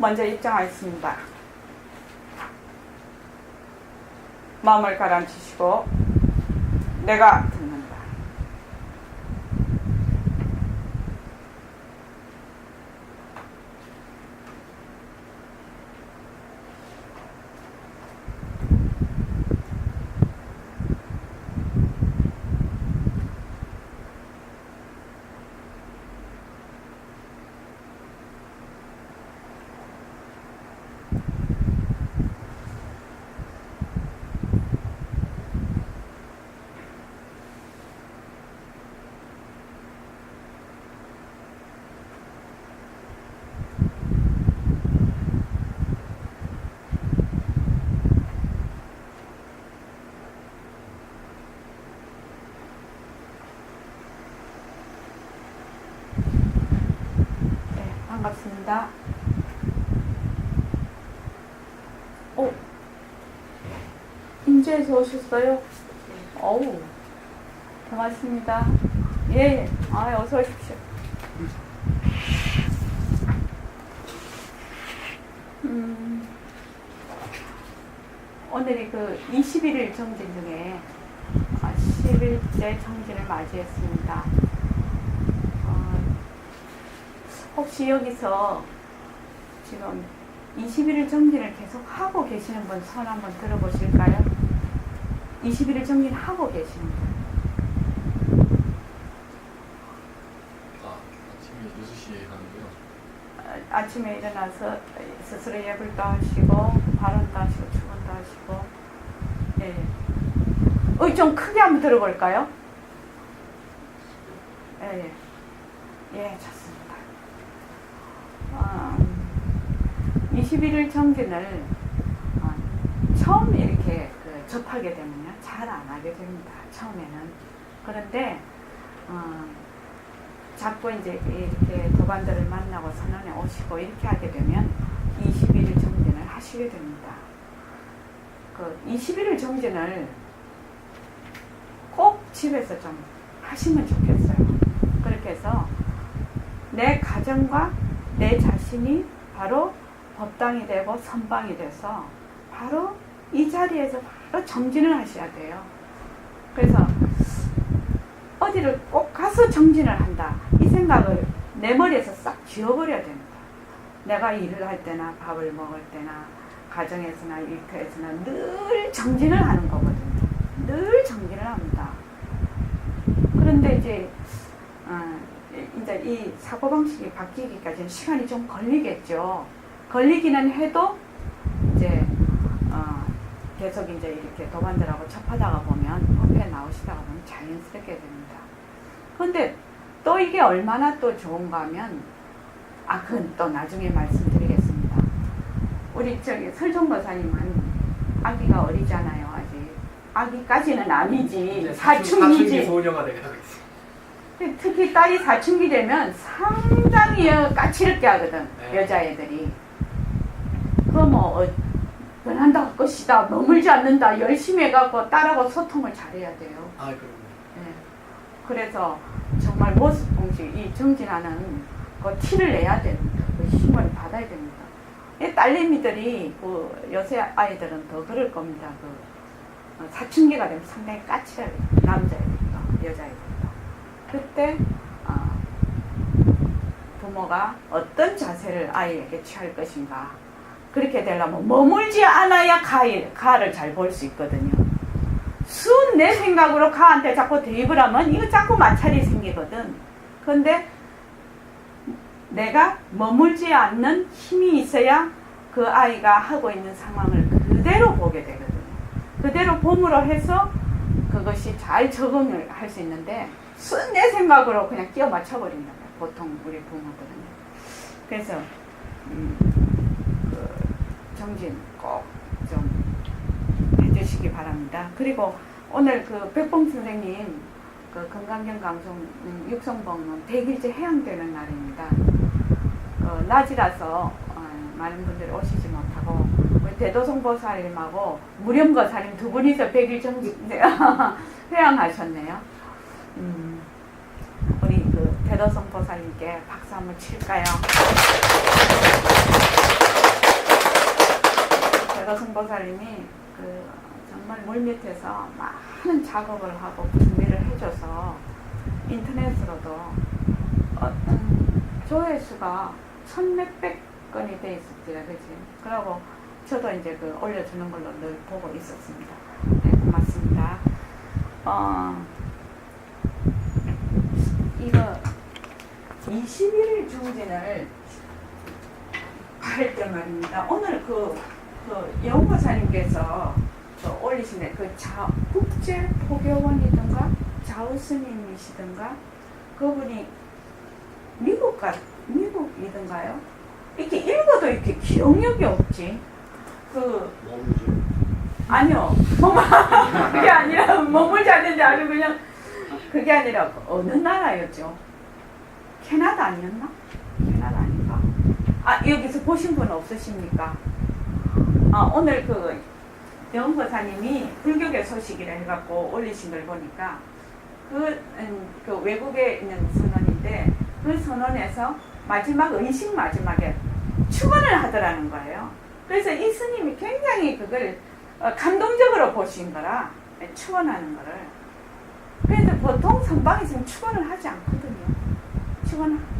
먼저 입장하겠습니다. 마음을 가라앉히시고 내가 듣는다. 반갑습니다. 인제에서 오셨어요? 어우, 반갑습니다. 예, 어서 오십시오. 오늘이 그 21일 정진 중에 10일째 정진을 맞이했습니다. 혹시 여기서 지금 21일 정진을 계속 하고 계시는 분 손 한번 들어보실까요? 21일 정진 하고 계시는 분. 아침에 6시에 하는데요. 아침에 일어나서 스스로 예불도 하시고 발언도 하시고 축원도 하시고. 예. 좀 크게 한번 들어볼까요? 예. 예, 좋습니다. 21일 정진을 처음 이렇게 접하게 되면요, 잘 안 하게 됩니다. 처음에는. 그런데 자꾸 이제 이렇게 도반들을 만나고 선언에 오시고 이렇게 하게 되면 21일 정진을 하시게 됩니다. 그 21일 정진을 꼭 집에서 좀 하시면 좋겠어요. 그렇게 해서 내 가정과 내 자신이 바로 법당이 되고 선방이 돼서 바로 이 자리에서 바로 정진을 하셔야 돼요. 그래서 어디를 꼭 가서 정진을 한다, 이 생각을 내 머리에서 싹 지워버려야 됩니다. 내가 일을 할 때나 밥을 먹을 때나 가정에서나 일터에서나 늘 정진을 하는 거거든요. 늘 정진을 합니다. 그런데 이제 이 사고방식이 바뀌기까지는 시간이 좀 걸리겠죠. 걸리기는 해도 이제 계속 이제 이렇게 도반들하고 접하다가 보면 법회에 나오시다가 보면 자연스럽게 됩니다. 그런데 또 이게 얼마나 또 좋은가 하면 그건 또 나중에 말씀드리겠습니다. 우리 저기 설종거사님은 아기가 어리잖아요. 아직 아기까지는 아니지, 사춘기지. 소녀가 되겠다. 특히 딸이 사춘기 되면 상당히 까칠하게 하거든. 네. 여자애들이. 그거 뭐 변한다 할 것이다, 머물지 않는다, 열심히 해갖고 딸하고 소통을 잘해야 돼요. 그럼요. 네. 그래서 정말 모습 공식, 이 정진하는 그 티를 내야 됩니다. 그 힘을 받아야 됩니다. 이 딸내미들이 요새 아이들은 더 그럴 겁니다. 사춘기가 되면 상당히 까칠해요. 남자애들도 여자애들도. 그때 부모가 어떤 자세를 아이에게 취할 것인가, 그렇게 되려면 머물지 않아야 가를 잘 볼 수 있거든요. 순 내 생각으로 가한테 자꾸 대입을 하면 이거 자꾸 마찰이 생기거든. 그런데 내가 머물지 않는 힘이 있어야 그 아이가 하고 있는 상황을 그대로 보게 되거든요. 그대로 봄으로 해서 그것이 잘 적응을 할 수 있는데 순 내 생각으로 그냥 끼워 맞춰버린다. 보통 우리 부모들은. 그래서 정진 꼭 좀 해주시기 바랍니다. 그리고 오늘 백봉 선생님 건강경 강송 육성봉은 100일째 해양되는 날입니다. 낮이라서 많은 분들이 오시지 못하고 우리 대도성보살님하고 무렴거사님 두 분이서 100일 정진 회양하셨네요. 우리 대도성보살님께 박수 한번 칠까요? 선보살님이 그 정말 물밑에서 많은 작업을 하고 준비를 해줘서 인터넷으로도 조회수가 1,몇백 건이 돼 있었지요, 그지? 그러고 저도 이제 그 올려주는 걸로 늘 보고 있었습니다. 네, 고맙습니다. 이거 21일 중진을 할 때 말입니다. 오늘 영호사님께서 올리신 국제포교원이든가 좌우스님이시든가 그분이 미국이든가요? 이렇게 읽어도 이렇게 기억력이 없지. 머물지. 아니요. 그게 아니라 머물지 않는데 아주 그냥 그게 아니라 어느 나라였죠? 캐나다 아니었나? 캐나다 아닌가? 여기서 보신 분 없으십니까? 오늘 영보사님이 불교계 소식이라 해갖고 올리신 걸 보니까 그 외국에 있는 선언인데 그 선언에서 의식 마지막에 축원을 하더라는 거예요. 그래서 이 스님이 굉장히 그걸 감동적으로 보신 거라 축원하는 거를. 그래서 보통 선방에서는 축원을 하지 않거든요.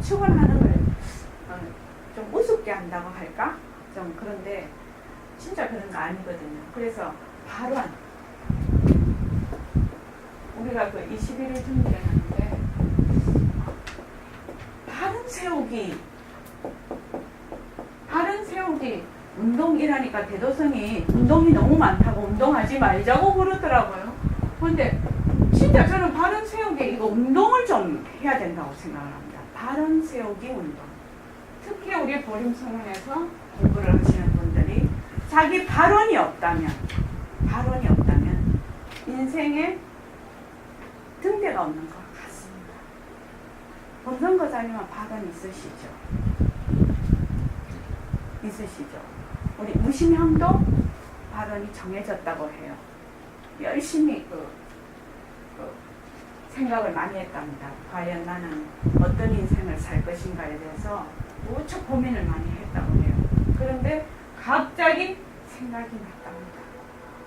축원하는 걸 좀 우습게 한다고 할까? 좀 그런데 진짜 그런 거 아니거든요. 그래서 발언 우리가 21일 준비를 하는데 발언 세우기 운동이라니까 대도성이 운동이 너무 많다고 운동하지 말자고 그러더라고요. 근데 진짜 저는 발언 세우기 이거 운동을 좀 해야 된다고 생각을 합니다. 발언 세우기 운동. 특히 우리 보림선언에서 공부를 하시는 분들이 자기 발언이 없다면 인생에 등대가 없는 것 같습니다. 본선거자님은 발언 있으시죠? 우리 무심형도 발언이 정해졌다고 해요. 열심히 생각을 많이 했답니다. 과연 나는 어떤 인생을 살 것인가에 대해서 무척 고민을 많이 했다고 해요. 그런데 갑자기 생각이 났답니다.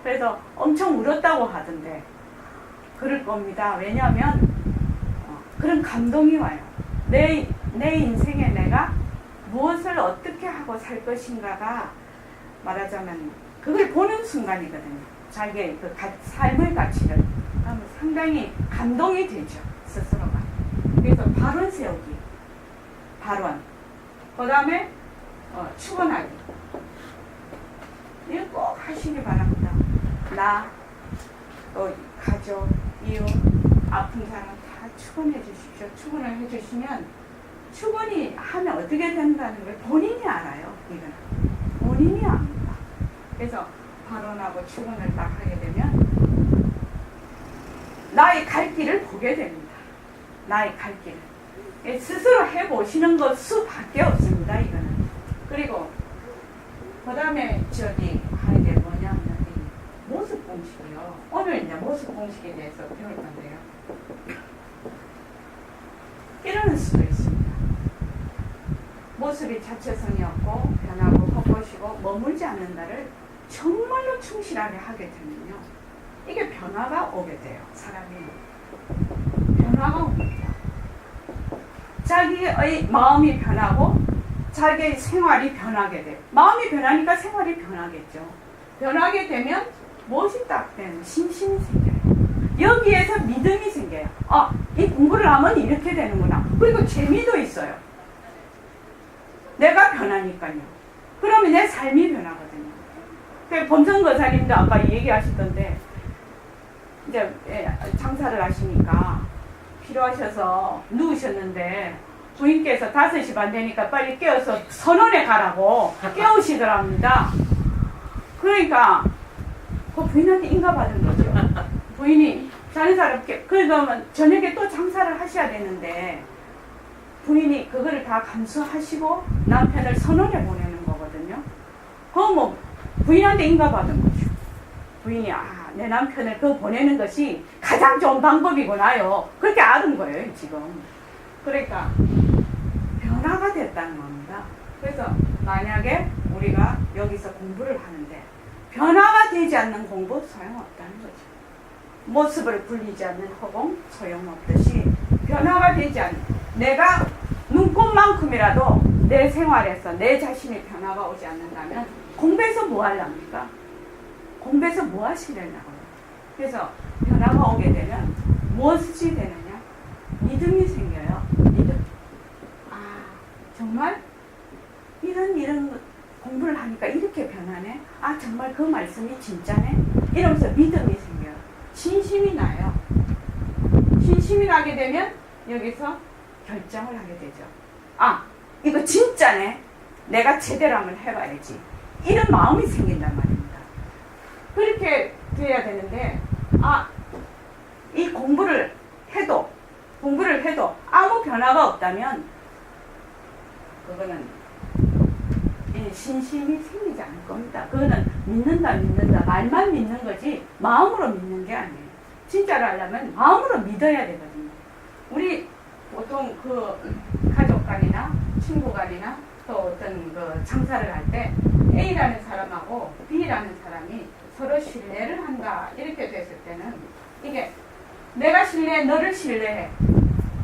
그래서 엄청 울었다고 하던데 그럴 겁니다. 왜냐하면 그런 감동이 와요. 내 인생에 내가 무엇을 어떻게 하고 살 것인가가 말하자면 그걸 보는 순간이거든요. 자기의 삶의 가치를. 그러면 상당히 감동이 되죠. 스스로가. 그래서 발언 세우기. 그 다음에 축원하기. 이거 꼭 하시기 바랍니다. 또 가족, 이웃, 아픈 사람 다 축원해 주십시오. 축원을 해주시면 축원이 하면 어떻게 된다는 걸 본인이 알아요. 이건 본인이 압니다. 그래서 발언하고 축원을 딱 하게 되면 나의 갈 길을 보게 됩니다. 나의 갈 길. 스스로 해보시는 것 수밖에 없습니다. 이거는. 그리고 그 다음에 하는 게 뭐냐면 모습 공식이요. 오늘 이제 모습 공식에 대해서 배울 건데요. 이러는 수도 있습니다. 모습이 자체성이 없고 변하고 헛것이고 머물지 않는다를 정말로 충실하게 하게 되면요. 이게 변화가 오게 돼요. 사람이. 변화가 옵니다. 자기의 마음이 변하고 자기의 생활이 변하게 돼요. 마음이 변하니까 생활이 변하겠죠. 변하게 되면 무엇이 딱 되는 신심이 생겨요. 여기에서 믿음이 생겨요. 이 공부를 하면 이렇게 되는구나. 그리고 재미도 있어요. 내가 변하니까요. 그러면 내 삶이 변하거든요. 본성거사님도 아까 얘기하시던데 이제 장사를 하시니까 필요하셔서 누우셨는데 부인께서 5시 반 되니까 빨리 깨워서 선원에 가라고 깨우시더랍니다. 그러니까 그 부인한테 인가받은 거죠. 부인이 자는 사람 그러면 저녁에 또 장사를 하셔야 되는데 부인이 그거를 다 감수하시고 남편을 선원에 보내는 거거든요. 그럼 부인한테 인가받은 거죠. 부인이 내 남편을 보내는 것이 가장 좋은 방법이구나요. 그렇게 알은 거예요 지금. 그러니까 변화가 됐다는 겁니다. 그래서 만약에 우리가 여기서 공부를 하는데 변화가 되지 않는 공부 소용없다는 거죠. 모습을 굴리지 않는 허공 소용없듯이 변화가 되지 않는 내가 눈꽃만큼이라도 내 생활에서 내 자신의 변화가 오지 않는다면 공부해서 뭐 하려합니까? 공부해서 뭐 하시려냐고요. 그래서 변화가 오게 되면 무엇이 되느냐? 믿음이 생겨요. 믿음. 아, 정말 이런 공부를 하니까 이렇게 변하네? 아, 정말 그 말씀이 진짜네? 이러면서 믿음이 생겨요. 신심이 나요. 신심이 나게 되면 여기서 결정을 하게 되죠. 아, 이거 진짜네? 내가 제대로 한번 해봐야지. 이런 마음이 생긴단 말입니다. 그렇게 돼야 되는데, 아, 이 공부를 해도 아무 변화가 없다면 그거는 신심이 생기지 않을 겁니다. 그거는 믿는다 말만 믿는 거지 마음으로 믿는 게 아니에요. 진짜로 하려면 마음으로 믿어야 되거든요. 우리 보통 그 가족 간이나 친구 간이나 또 어떤 그 장사를 할 때 A라는 사람하고 B라는 사람이 서로 신뢰를 한다 이렇게 됐을 때는 이게 내가 신뢰해, 너를 신뢰해,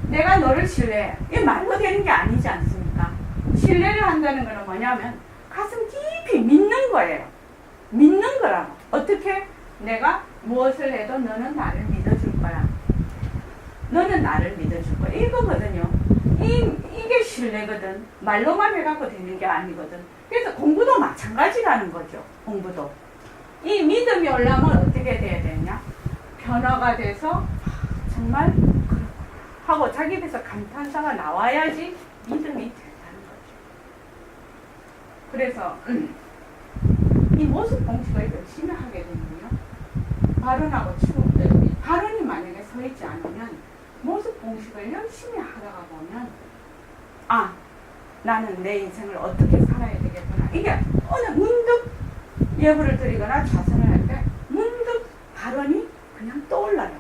내가 너를 신뢰해, 이게 말로 되는 게 아니지 않습니까? 신뢰를 한다는 것은 뭐냐면 가슴 깊이 믿는 거예요. 믿는 거라고. 어떻게? 내가 무엇을 해도 너는 나를 믿어줄 거야. 너는 나를 믿어줄 거야. 이거거든요. 이게 신뢰거든. 말로만 해갖고 되는 게 아니거든. 그래서 공부도 마찬가지라는 거죠. 공부도. 이 믿음이 올라오면 어떻게 돼야 되냐? 변화가 돼서 정말 하고 자기 입에서 감탄사가 나와야지 믿음이 된다는 거죠. 그래서 이 모습 공식을 열심히 하게 되면요. 발언하고 발언이 만약에 서 있지 않으면 모습 공식을 열심히 하다가 보면 아, 나는 내 인생을 어떻게 살아야 되겠구나. 이게 어느 문득 예불을 드리거나 자선을 할 때 문득 발언이 그냥 떠올라요.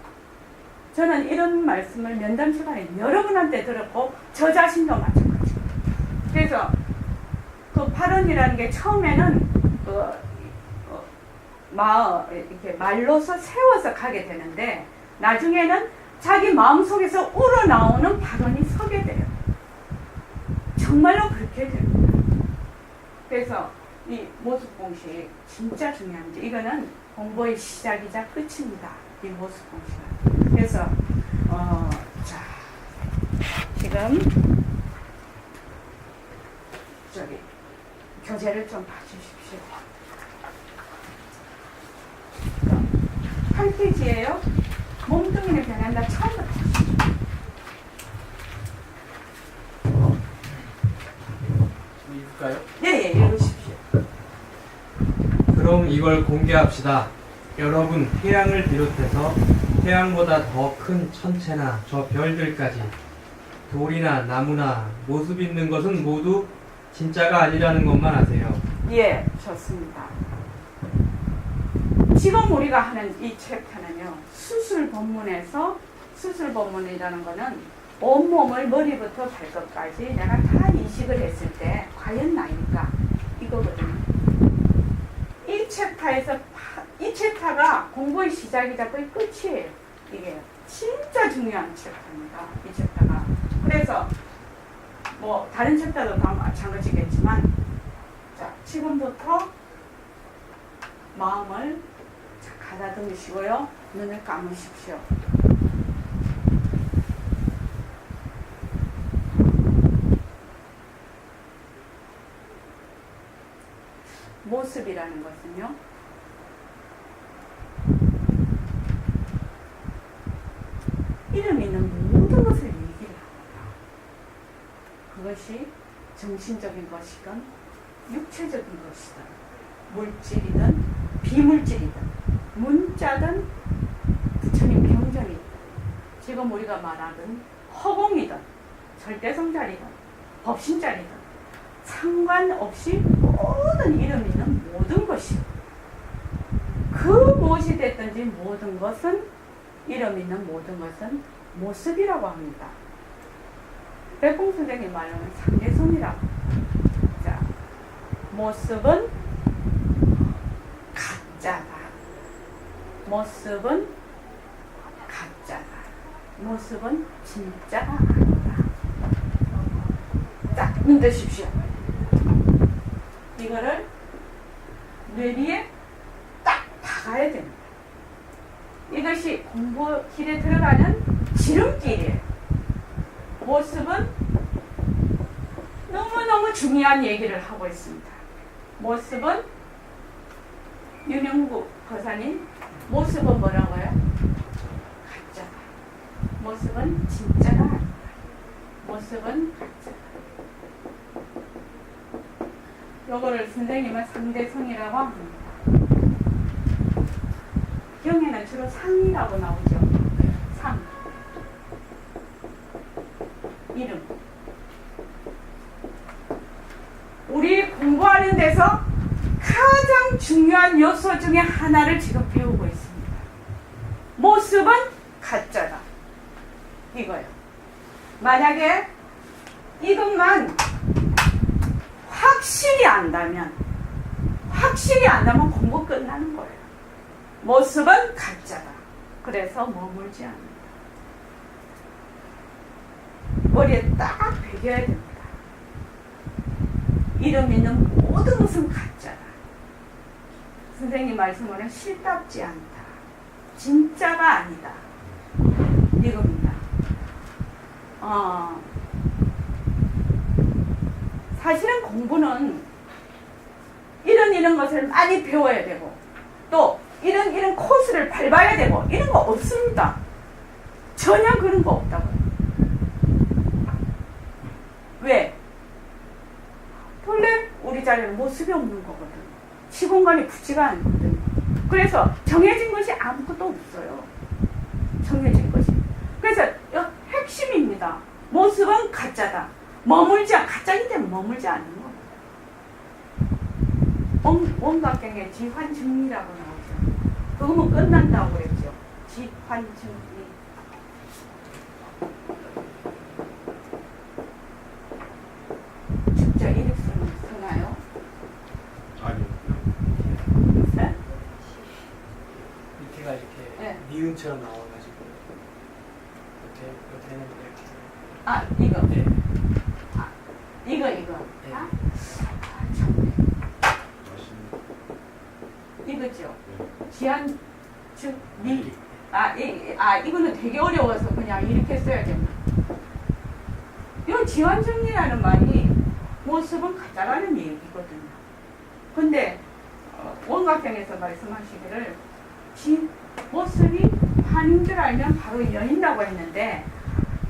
저는 이런 말씀을 면담 시간에 여러분한테 들었고 저 자신도 마찬가지입니다. 그래서 그 발언이라는 게 처음에는 이렇게 말로서 세워서 가게 되는데 나중에는 자기 마음속에서 우러나오는 발언이 서게 돼요. 정말로 그렇게 됩니다. 그래서 이 모습 공식 진짜 중요합니다. 이거는 공부의 시작이자 끝입니다. 이 모습 공식은. 그래서 자 지금 저기 교재를 좀 봐주십시오. 8페이지예요. 몸뚱이는 변한다. 처음부터 보시죠. 읽을까요? 예, 읽으십시오. 그럼 이걸 공개합시다. 여러분, 태양을 비롯해서 태양보다 더 큰 천체나 저 별들까지 돌이나 나무나 모습 있는 것은 모두 진짜가 아니라는 것만 아세요. 예, 좋습니다. 지금 우리가 하는 이 챕터는요, 수술 법문이라는 거는 온몸을 머리부터 발끝까지 내가 다 이식을 했을 때 과연 나일까? 이거거든요. 이 챕터가 공부의 시작이자 거의 끝이에요. 이게 진짜 중요한 챕터입니다. 이 챕터가. 그래서 뭐 다른 챕터도 다 마찬가지겠지만 자, 지금부터 마음을 가다듬으시고요. 눈을 감으십시오. 모습이라는 것은요. 이름 있는 모든 것을 얘기를 합니다. 그것이 정신적인 것이든 육체적인 것이든 물질이든 비물질이든 문자든 부처님 경전이든 지금 우리가 말하는 허공이든 절대성자리든 법신자리든 상관없이 모든 이름 있는 모든 것이 그 무엇이 됐든지 모든 것은 이름 있는 모든 것은 모습이라고 합니다. 백봉 선생님 말로는 상대성이라고 합니다. 자, 모습은 가짜다. 모습은 가짜다. 모습은 진짜가 아니다. 자, 눈 뜨십시오. 이거를 뇌리에 딱 박아야 됩니다. 이것이 공부길에 들어가는 지름길이에요. 모습은 너무너무 중요한 얘기를 하고 있습니다. 모습은 윤영국 거사님, 모습은 뭐라고요? 가짜다. 모습은 진짜가 아니다. 모습은 가짜다. 요거를 선생님은 상대성이라고 합니다. 경에는 주로 상이라고 나오죠. 상. 이름. 우리 공부하는 데서 가장 중요한 요소 중에 하나를 지금 배우고 있습니다. 모습은 가짜다. 이거요. 만약에 이것만 확실히 안다면 공부 끝나는 거예요. 모습은 가짜다. 그래서 머물지 않는다. 머리에 딱 배겨야 됩니다. 이름 있는 모든 것은 가짜다. 선생님 말씀으로는 실답지 않다. 진짜가 아니다. 이겁니다. 사실은 공부는 이런 것을 많이 배워야 되고 또 이런 코스를 밟아야 되고 이런 거 없습니다. 전혀 그런 거 없다고요. 왜? 원래 우리 자리는 모습이 없는 거거든. 시공간이 붙지가 않거든. 그래서 정해진 것이 아무것도 없어요. 정해진 것이. 그래서 핵심입니다. 모습은 가짜다. 가짜이기 때문에 머물지 않는 겁니다. 원각경에 지환증리라고 나오죠. 그거면 끝난다고 그랬죠. 지환증리. 진짜 이렇게 쓰나요? 아니요. 네? 밑에가 이렇게 네. 니은처럼 나와가지고 이렇게 되는 이렇게. 이거. 네. 이거. 네. 참. 맛있는. 이거죠. 네. 지환증리. 이거는 되게 어려워서 그냥 이렇게 써야 됩니다. 이 지환증리라는 말이 모습은 가짜라는 얘기거든요. 근데 원각경에서 말씀하시기를 모습이 환인 줄 알면 바로 여인다고 했는데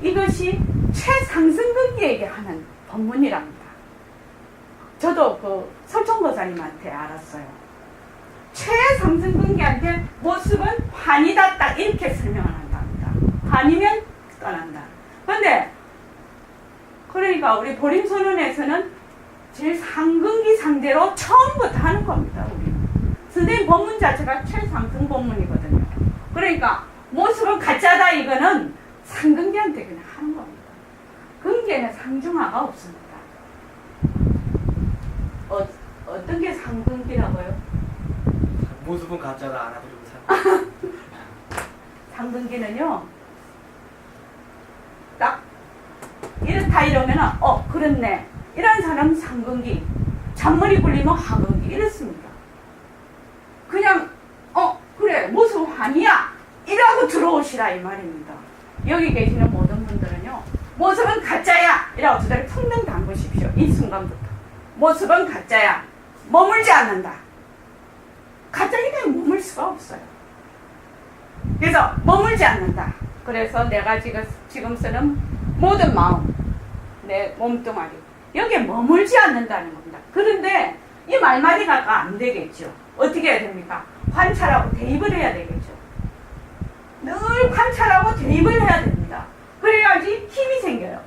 이것이 최상승극기에게 하는 법문이랍니다. 저도 그 설총거사님한테 알았어요. 최상승극기한테 모습은 환이다 딱 이렇게 설명을 한답니다. 환이면 떠난다. 근데 그러니까 우리 보림선언에서는 제일 상근기 상대로 처음부터 하는 겁니다. 우리는. 선생님 법문 자체가 최상승 법문이거든요. 그러니까 모습은 가짜다 이거는 상근기한테 그냥 하는 겁니다. 근기에는 상중하가 없습니다. 어떤 게 상근기라고요? 모습은 가짜다 알아들으면서. 상근기는요. 딱 이렇다 이러면은 그렇네. 이런 사람 상근기. 잔머리 굴리면 하근기 이렇습니다. 그냥 그래 모습 환이야 이라고 들어오시라 이 말입니다. 여기 계시는 모든 분들은요 모습은 가짜야 이라고 두 다리 퉁명 담그십시오. 이 순간부터 모습은 가짜야. 머물지 않는다. 가짜이기 때문에 머물 수가 없어요. 그래서 머물지 않는다. 그래서 내가 지금 쓰는 모든 마음, 내 몸뚱아리 여기에 머물지 않는다는 겁니다. 그런데 이 말마디가 안 되겠죠. 어떻게 해야 됩니까? 관찰하고 대입을 해야 되겠죠. 늘 관찰하고 대입을 해야 됩니다. 그래야지 힘이 생겨요.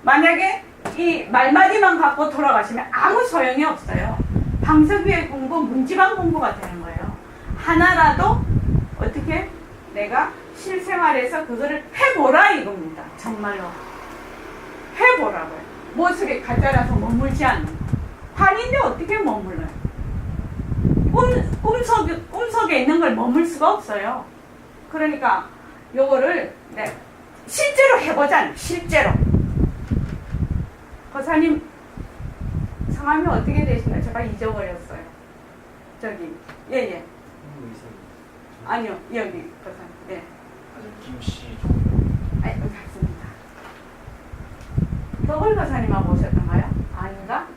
만약에 이 말마디만 갖고 돌아가시면 아무 소용이 없어요. 방석위의 공부, 문지방 공부가 되는 거예요. 하나라도 어떻게 내가 실생활에서 그거를 해보라 이겁니다. 정말로 해보라고요. 모습이 가짜라서 머물지 않는 거. 환인데 어떻게 머물러요? 꿈속에 있는 걸 머물 수가 없어요. 그러니까 요거를 네, 실제로 해보자는 실제로. 거사님 성함이 어떻게 되시나요? 제가 잊어버렸어요. 저기 예예. 아니요 여기 거사님. 네. 김씨 아니 같습니다. 더블 거사님하고 오셨던가요? 아닌가?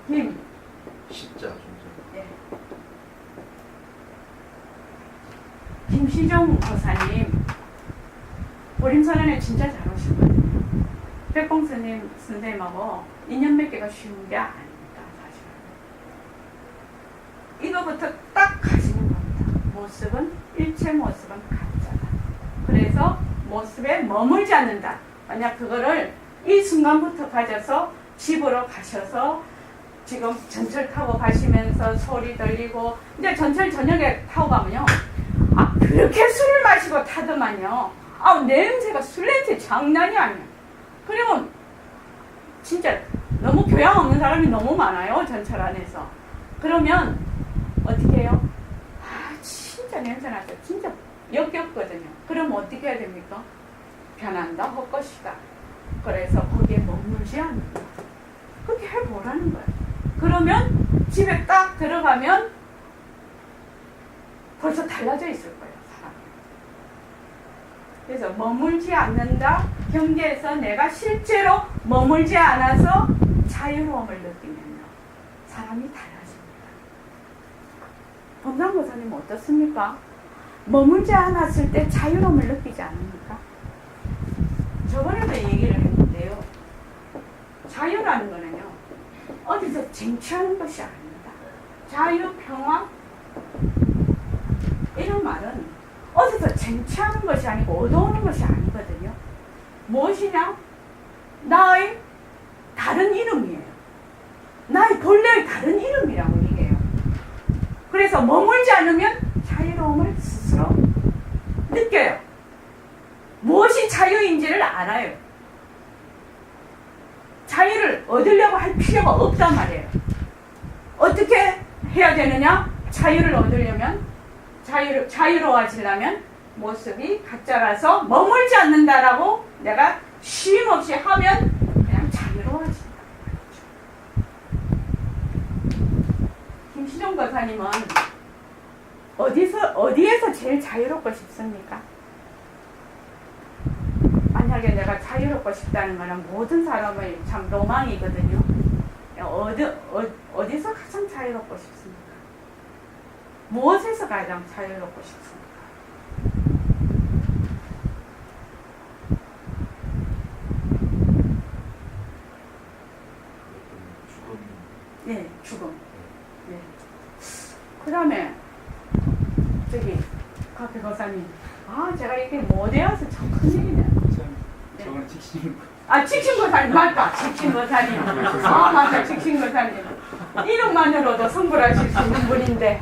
김. 십자 좀 예. 김시종 거사님 보림선언에 진짜 잘 오시거든요. 백봉 선생님하고 인연 맺기가 쉬운 게 아닙니다. 사실은 이거부터 딱 가시는 겁니다. 모습은 일체 모습은 가짜다. 그래서 모습에 머물지 않는다. 만약 그거를 이 순간부터 가져서 집으로 가셔서 지금 전철 타고 가시면서 소리 들리고 이제 전철 저녁에 타고 가면요. 아 그렇게 술을 마시고 타더만요. 아 냄새가 술 냄새 장난이 아니에요. 그러면 진짜 너무 교양 없는 사람이 너무 많아요. 전철 안에서. 그러면 어떻게 해요? 아 진짜 냄새 나죠. 진짜 역겹거든요. 그럼 어떻게 해야 됩니까? 변한다 헛것이다. 그래서 거기에 머물지 않는다. 그렇게 해보라는 거예요. 그러면 집에 딱 들어가면 벌써 달라져 있을 거예요. 사람이. 그래서 머물지 않는다. 경계에서 내가 실제로 머물지 않아서 자유로움을 느끼면요. 사람이 달라집니다. 범상고사님 어떻습니까? 머물지 않았을 때 자유로움을 느끼지 않습니까? 저번에도 얘기를 했는데요. 자유라는 거는요. 어디서 쟁취하는 것이 아닙니다. 자유, 평화 이런 말은 어디서 쟁취하는 것이 아니고 얻어오는 것이 아니거든요. 무엇이냐? 나의 다른 이름이에요. 나의 본래의 다른 이름이라고 얘기해요. 그래서 머물지 않으면 자유로움을 스스로 느껴요. 무엇이 자유인지를 알아요. 자유를 얻으려고 할 필요가 없단 말이에요. 어떻게 해야 되느냐? 자유를 얻으려면, 자유로워지려면 모습이 가짜라서 머물지 않는다라고 내가 쉼 없이 하면 그냥 자유로워진다. 김시종 거사님은 어디에서 제일 자유롭고 싶습니까? 만약에 내가 자유롭고 싶다는 것은 모든 사람의 참 로망이거든요. 어디서 가장 자유롭고 싶습니까? 무엇에서 가장 자유롭고 싶습니까? 죽음. 네, 죽음. 네. 그 다음에 저기 카페 거사님, 아 제가 이게 모델여서 참 큰일이네. 저거는 직신. 아, 직신거사님, 맞다. 직신거사님. 아, 맞다. 직신거사님. 이름만으로도 성불하실 수 있는 분인데.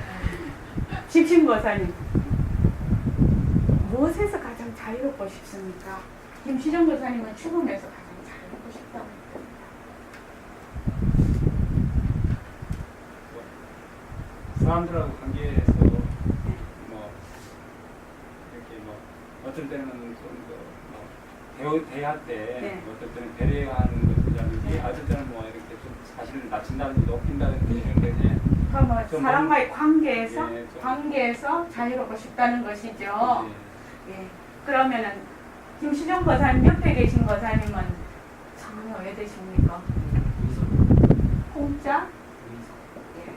직신거사님. 무엇에서 가장 자유롭고 싶습니까? 김시정 거사님은 죽음에서 가장 자유롭고 싶다고 했습니다. 사람들하고 관계에서 뭐 이렇게 뭐 어떨 때는 대할 때 네. 어떨 때는 배려하는 것이라든지 네. 어떨 때는 뭐 이렇게 좀 자신을 낮춘다든지 높인다든지 이런 게 이제 그럼 뭐 좀 사람과의 관계에서 예, 좀- 관계에서 자유롭고 싶다는 것이죠. 예, 예. 그러면은 김시정 거사님 옆에 계신 거사님은 성함이 왜 되십니까? 홍자? 예.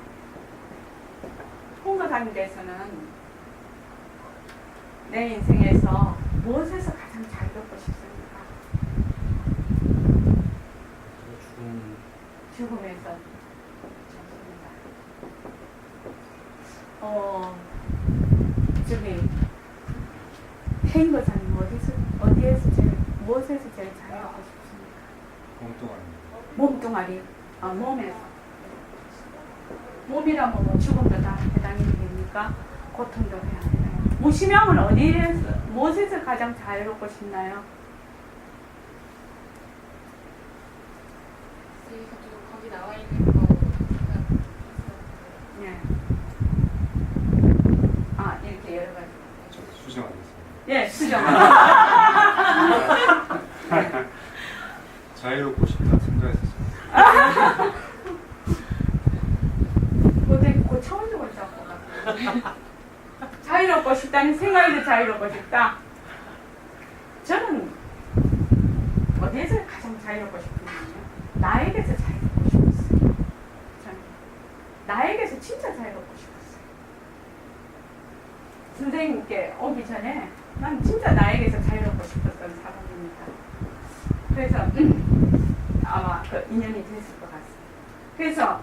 홍 거사님께서는 내 인생에서 무엇에서 가장 자유롭고 싶습니까? 죽음에서. 좋습니다. 저기 혜인 거사님 무엇에서 제일 자유롭고 싶습니까? 몸뚱아리. 아, 몸에서. 몸이라면 뭐 죽음도 다 해당이 됩니까? 고통도 해야 되나요? 무심형은 무엇에서 가장 자유롭고 싶나요? 저희가 또 거기 나와 있는 거 생각했었는데 네. 수정합니다. 자유롭고 싶다 생각했었어요. 어떻게 고쳐온 적을 잡고 갔어요. 자유롭고 싶다는 생각에서 자유롭고 싶다. 저는 어디에서 가장 자유롭고 싶은가요? 나에게서 자유롭고 싶었어요. 저는 나에게서 진짜 자유롭고 싶었어요. 선생님께 오기 전에 난 진짜 나에게서 자유롭고 싶었던 사람입니다. 그래서 아마 그 인연이 됐을 것 같습니다. 그래서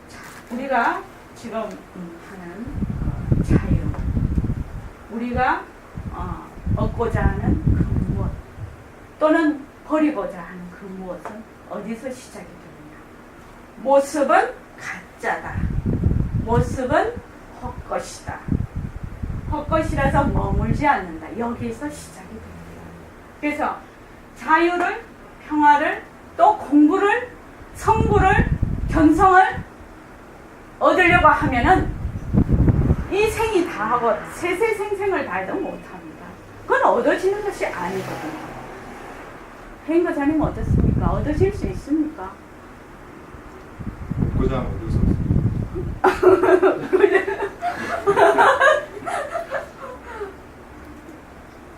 자, 우리가 지금 하는 자유, 우리가 얻고자 하는 그 무엇, 또는 버리고자 하는 그 무엇은 어디서 시작이 되느냐? 모습은 가짜다. 모습은 헛것이다. 헛것이라서 머물지 않는다. 여기서 시작이 됩니다. 그래서 자유를, 평화를, 또 공부를, 성부를, 견성을 얻으려고 하면은 이 생이 다 하고 세세생생을 다 해도 못합니다. 그건 얻어지는 것이 아니거든요. 행거자님 어떻습니까? 얻어질 수 있습니까? 얻고자 하면 얻을 수 없어요.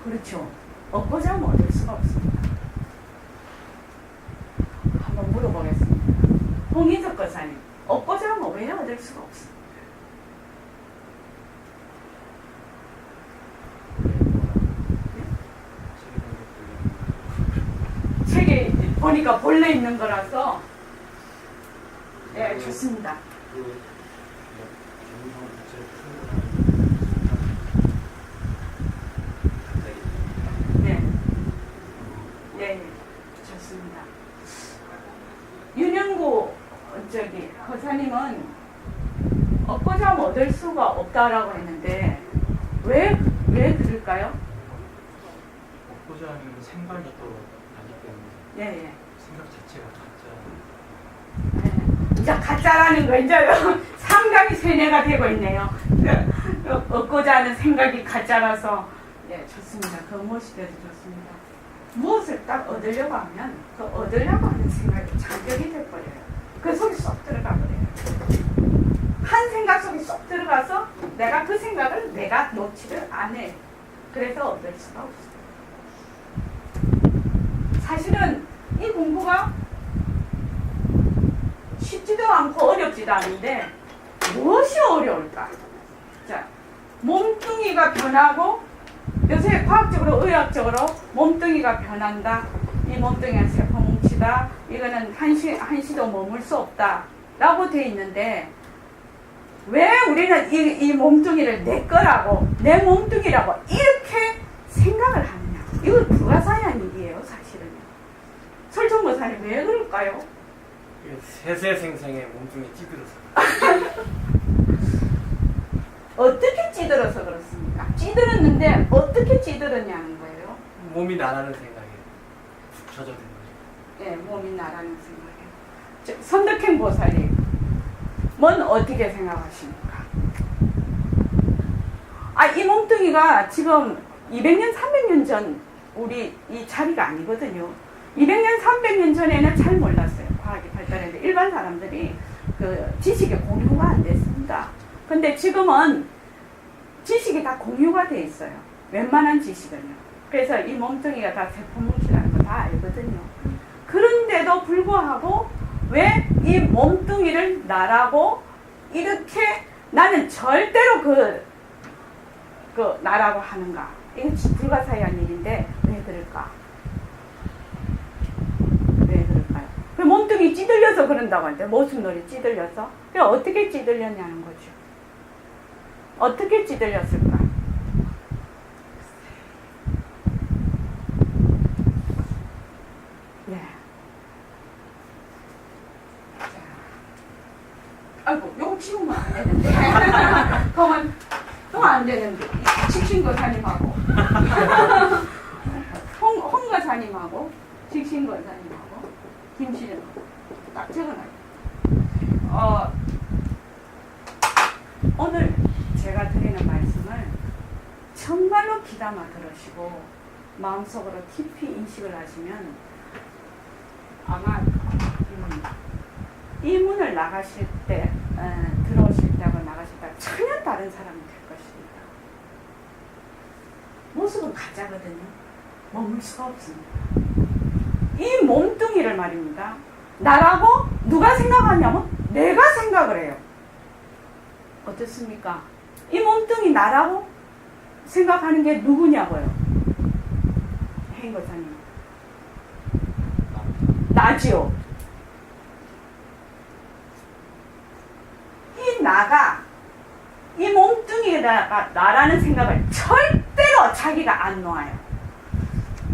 그렇죠. 얻고자 하면 얻을 수가 없습니다. 한번 물어보겠습니다. 홍인석 거사님, 얻고자 하면 왜 얻을 수가 없습니까? 책에 보니까 본래 있는 거라서 네, 좋습니다. 네. 네, 좋습니다. 윤영구 거사님은 얻고자 하면 얻을 수가 없다라고 했는데 왜 그럴까요? 얻고자 하면 생각이 또 나기 때문에 예, 예. 생각 자체가 가짜. 네. 이제 가짜라는 거 이제 상당히 세뇌가 되고 있네요. 얻고자 하는 생각이 가짜라서 예, 좋습니다. 그 무엇이 돼도 좋습니다. 무엇을 딱 얻으려고 하면 그 얻으려고 하는 생각이 자격이 돼버려요. 그 속에 쏙 들어가 버려요. 한 생각 속에 쏙 들어가서 내가 그 생각을 내가 놓지를 안 해요. 그래서 얻을 수가 없어요. 사실은 이 공부가 쉽지도 않고 어렵지도 않은데 무엇이 어려울까? 자, 몸뚱이가 변하고 요새 과학적으로 의학적으로 몸뚱이가 변한다. 이 몸뚱이는 세포뭉치다. 이거는 한시도 머물 수 없다. 라고 돼 있는데 왜 우리는 이 몸뚱이를 내 거라고 내 몸뚱이라고 이렇게 생각을 하느냐. 이건 불가사의한 일이에요. 사실은. 설정모사님 왜 그럴까요? 세세생생의 몸뚱이 찌들어서. 어떻게 찌들어서 그렇습니까? 찌들었는데 어떻게 찌들었냐는 거예요. 몸이 나라는 생각에 푹 젖어든 거죠. 예, 몸이 나라는 생각에. 선덕행 보살님, 뭔 어떻게 생각하십니까? 이 몸뚱이가 지금 200년, 300년 전 우리 이 자리가 아니거든요. 200년, 300년 전에는 잘 몰랐어요. 과학이 발달했는데 일반 사람들이 그 지식의 공유가 안 됐습니다. 근데 지금은 지식이 다 공유가 돼 있어요. 웬만한 지식은요. 그래서 이 몸뚱이가 다 세포뭉치라는 거 다 알거든요. 그런데도 불구하고 왜 이 몸뚱이를 나라고 이렇게 나는 절대로 그 나라고 하는가? 이건 불가사의한 일인데 왜 그럴까? 왜 그럴까요? 그 몸뚱이 찌들려서 그런다고 하는데 모순놀이 찌들려서? 그 어떻게 찌들렸냐는 거죠. 어떻게 찌들렸을까? 네. 아이고, 요거 치우면 안 되는데. 그러면 또 안 되는데. 직신거사님하고, 홍거사님하고, 직신거사님하고, 김씨름하고, 딱 적어놔요. 오늘 제가 드리는 말씀을 정말로 귀담아 들으시고 마음속으로 깊이 인식을 하시면 아마 이 문을 나가실 때 들어오실 때하고 나가실 때 전혀 다른 사람이 될 것입니다. 모습은 가짜거든요. 머물 수가 없습니다. 이 몸뚱이를 말입니다. 나라고 누가 생각하냐면 내가 생각을 해요. 어떻습니까? 이 몸뚱이 나라고 생각하는 게 누구냐고요? 행거사님. 나지요. 이 나가, 이 몸뚱이가 나라는 생각을 절대로 자기가 안 놓아요.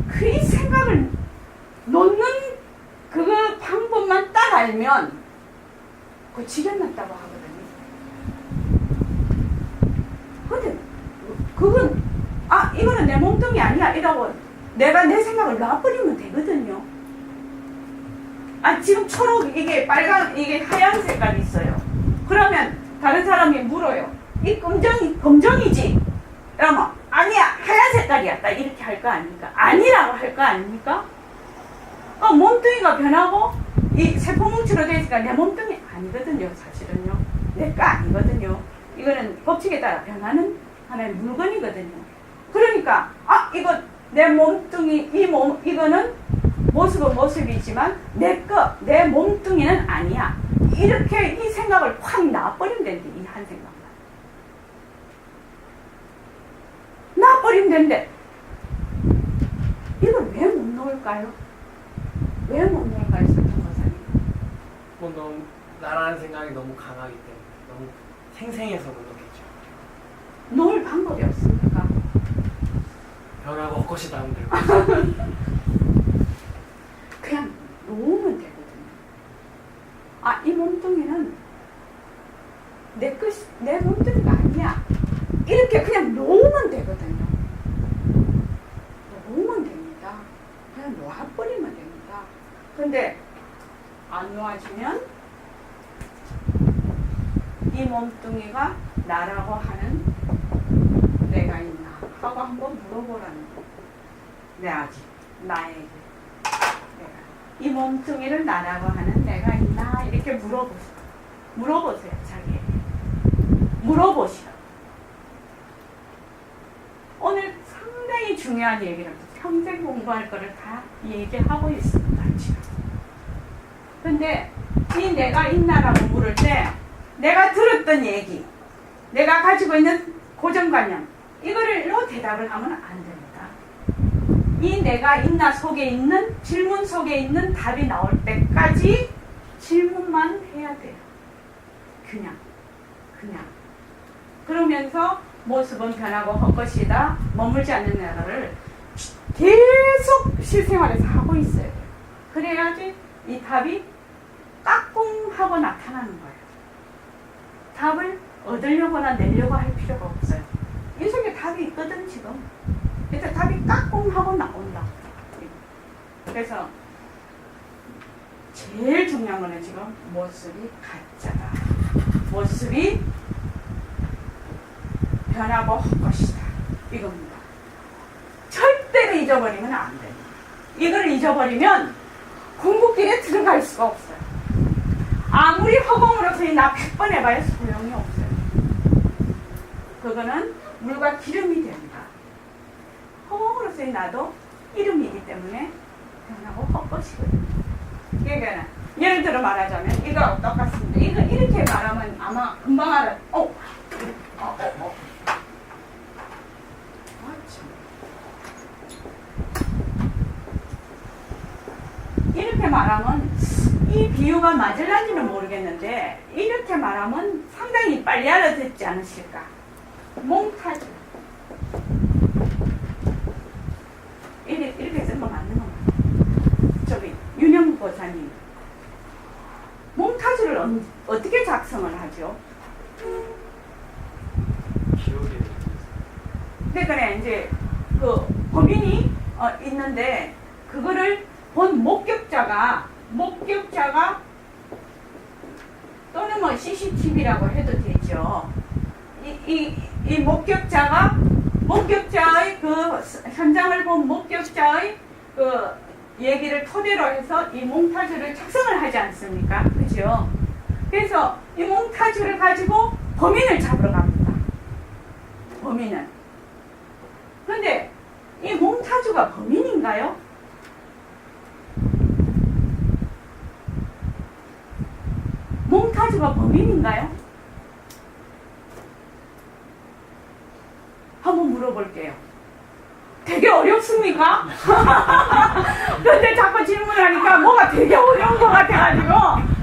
그 생각을 놓는 그 방법만 딱 알면 그 지겨났다고 하거든요. 근데 그건 이거는 내 몸뚱이 아니야 이러고 내가 내 생각을 놔버리면 되거든요. 지금 초록 이게 빨간 이게 하얀 색깔이 있어요. 그러면 다른 사람이 물어요. 이 검정이지? 이러면 아니야 하얀 색깔이야. 딱 이렇게 할 거 아닙니까? 아니라고 할 거 아닙니까? 몸뚱이가 변하고 이 세포뭉치로 되어 있으니까 내 몸뚱이 아니거든요. 사실은요. 내 거 아니거든요. 이거는 법칙에 따라 변하는 하나의 물건이거든요. 그러니까 이거 내 몸뚱이 이거는 모습은 모습이지만 내 몸뚱이는 아니야. 이렇게 이 생각을 확 놔버리면 되는데 이 한 생각만 놔버리면 되는데 이걸 왜 못 놓을까요? 왜 못 놓을까요, 설탕과사님? 너무 나라는 생각이 너무 강하기 때문에 너무 생생해서 그렇겠죠. 놓을 방법이 없습니까? 변하고 헛것이 나오면 될 거죠. 그냥 놓으면 되거든요. 이 몸뚱이는 내 몸뚱이가 아니야. 이렇게 그냥 놓으면 되거든요. 놓으면 됩니다. 그냥 놓아버리면 됩니다. 근데 안 놓아지면 이 몸뚱이가 나라고 하는 내가 있나 하고 한번 물어보라는 거예요. 내 아직 나에게 이 몸뚱이를 나라고 하는 내가 있나 이렇게 물어보세요. 자기에게 물어보시라. 오늘 상당히 중요한 얘기를 평생 공부할 거를 다 얘기하고 있습니다. 지금. 근데 이 내가 있나라고 물을 때 내가 들었던 얘기, 내가 가지고 있는 고정관념 이거로 대답을 하면 안 됩니다. 이 내가 있나 속에 있는 질문 속에 있는 답이 나올 때까지 질문만 해야 돼요. 그냥 그러면서 모습은 변하고 헛것이다 머물지 않는 나라를 계속 실생활에서 하고 있어야 돼요. 그래야지 이 답이 까꿍하고 나타나는 거예요. 답을 얻으려거나 내려고 할 필요가 없어요. 이 속에 답이 있거든 지금. 그래서 답이 까꿍하고 나온다. 그래서 제일 중요한 거는 지금 모습이 가짜다. 모습이 변하고 헛것이다. 이겁니다. 절대로 잊어버리면 안 돼요. 이걸 잊어버리면 궁극길에 들어갈 수가 없어요. 아무리 허공으로서 나 100번 해봐야 소용이 없어요. 그거는 물과 기름이 됩니다. 허공으로서의 나도 이름이기 때문에 변하고 헛것이거든요. 그러니까 예를 들어 말하자면 이거 똑같습니다. 이거 이렇게 말하면 아마 금방 알아. 이렇게 말하면 이 비유가 맞을란지는 모르겠는데 이렇게 말하면 상당히 빨리 알아듣지 않으실까? 몽타주 이렇게 쓰면 맞는 거 맞아요. 저기 윤영 보사님 몽타주를 어떻게 작성을 하죠? 기억에 그러니까 이제 그 법인이 있는데 그거를 본 목격자가 또는 뭐 CCTV라고 해도 되죠. 이 목격자가 목격자의 그 현장을 본 목격자의 그 얘기를 토대로 해서 이 몽타주를 작성을 하지 않습니까? 그죠? 그래서 이 몽타주를 가지고 범인을 잡으러 갑니다. 범인은. 근데 이 몽타주가 범인인가요? 몽타주가 범인인가요? 한번 물어볼게요. 되게 어렵습니까? 근데 자꾸 질문하니까 뭐가 되게 어려운 것 같아가지고.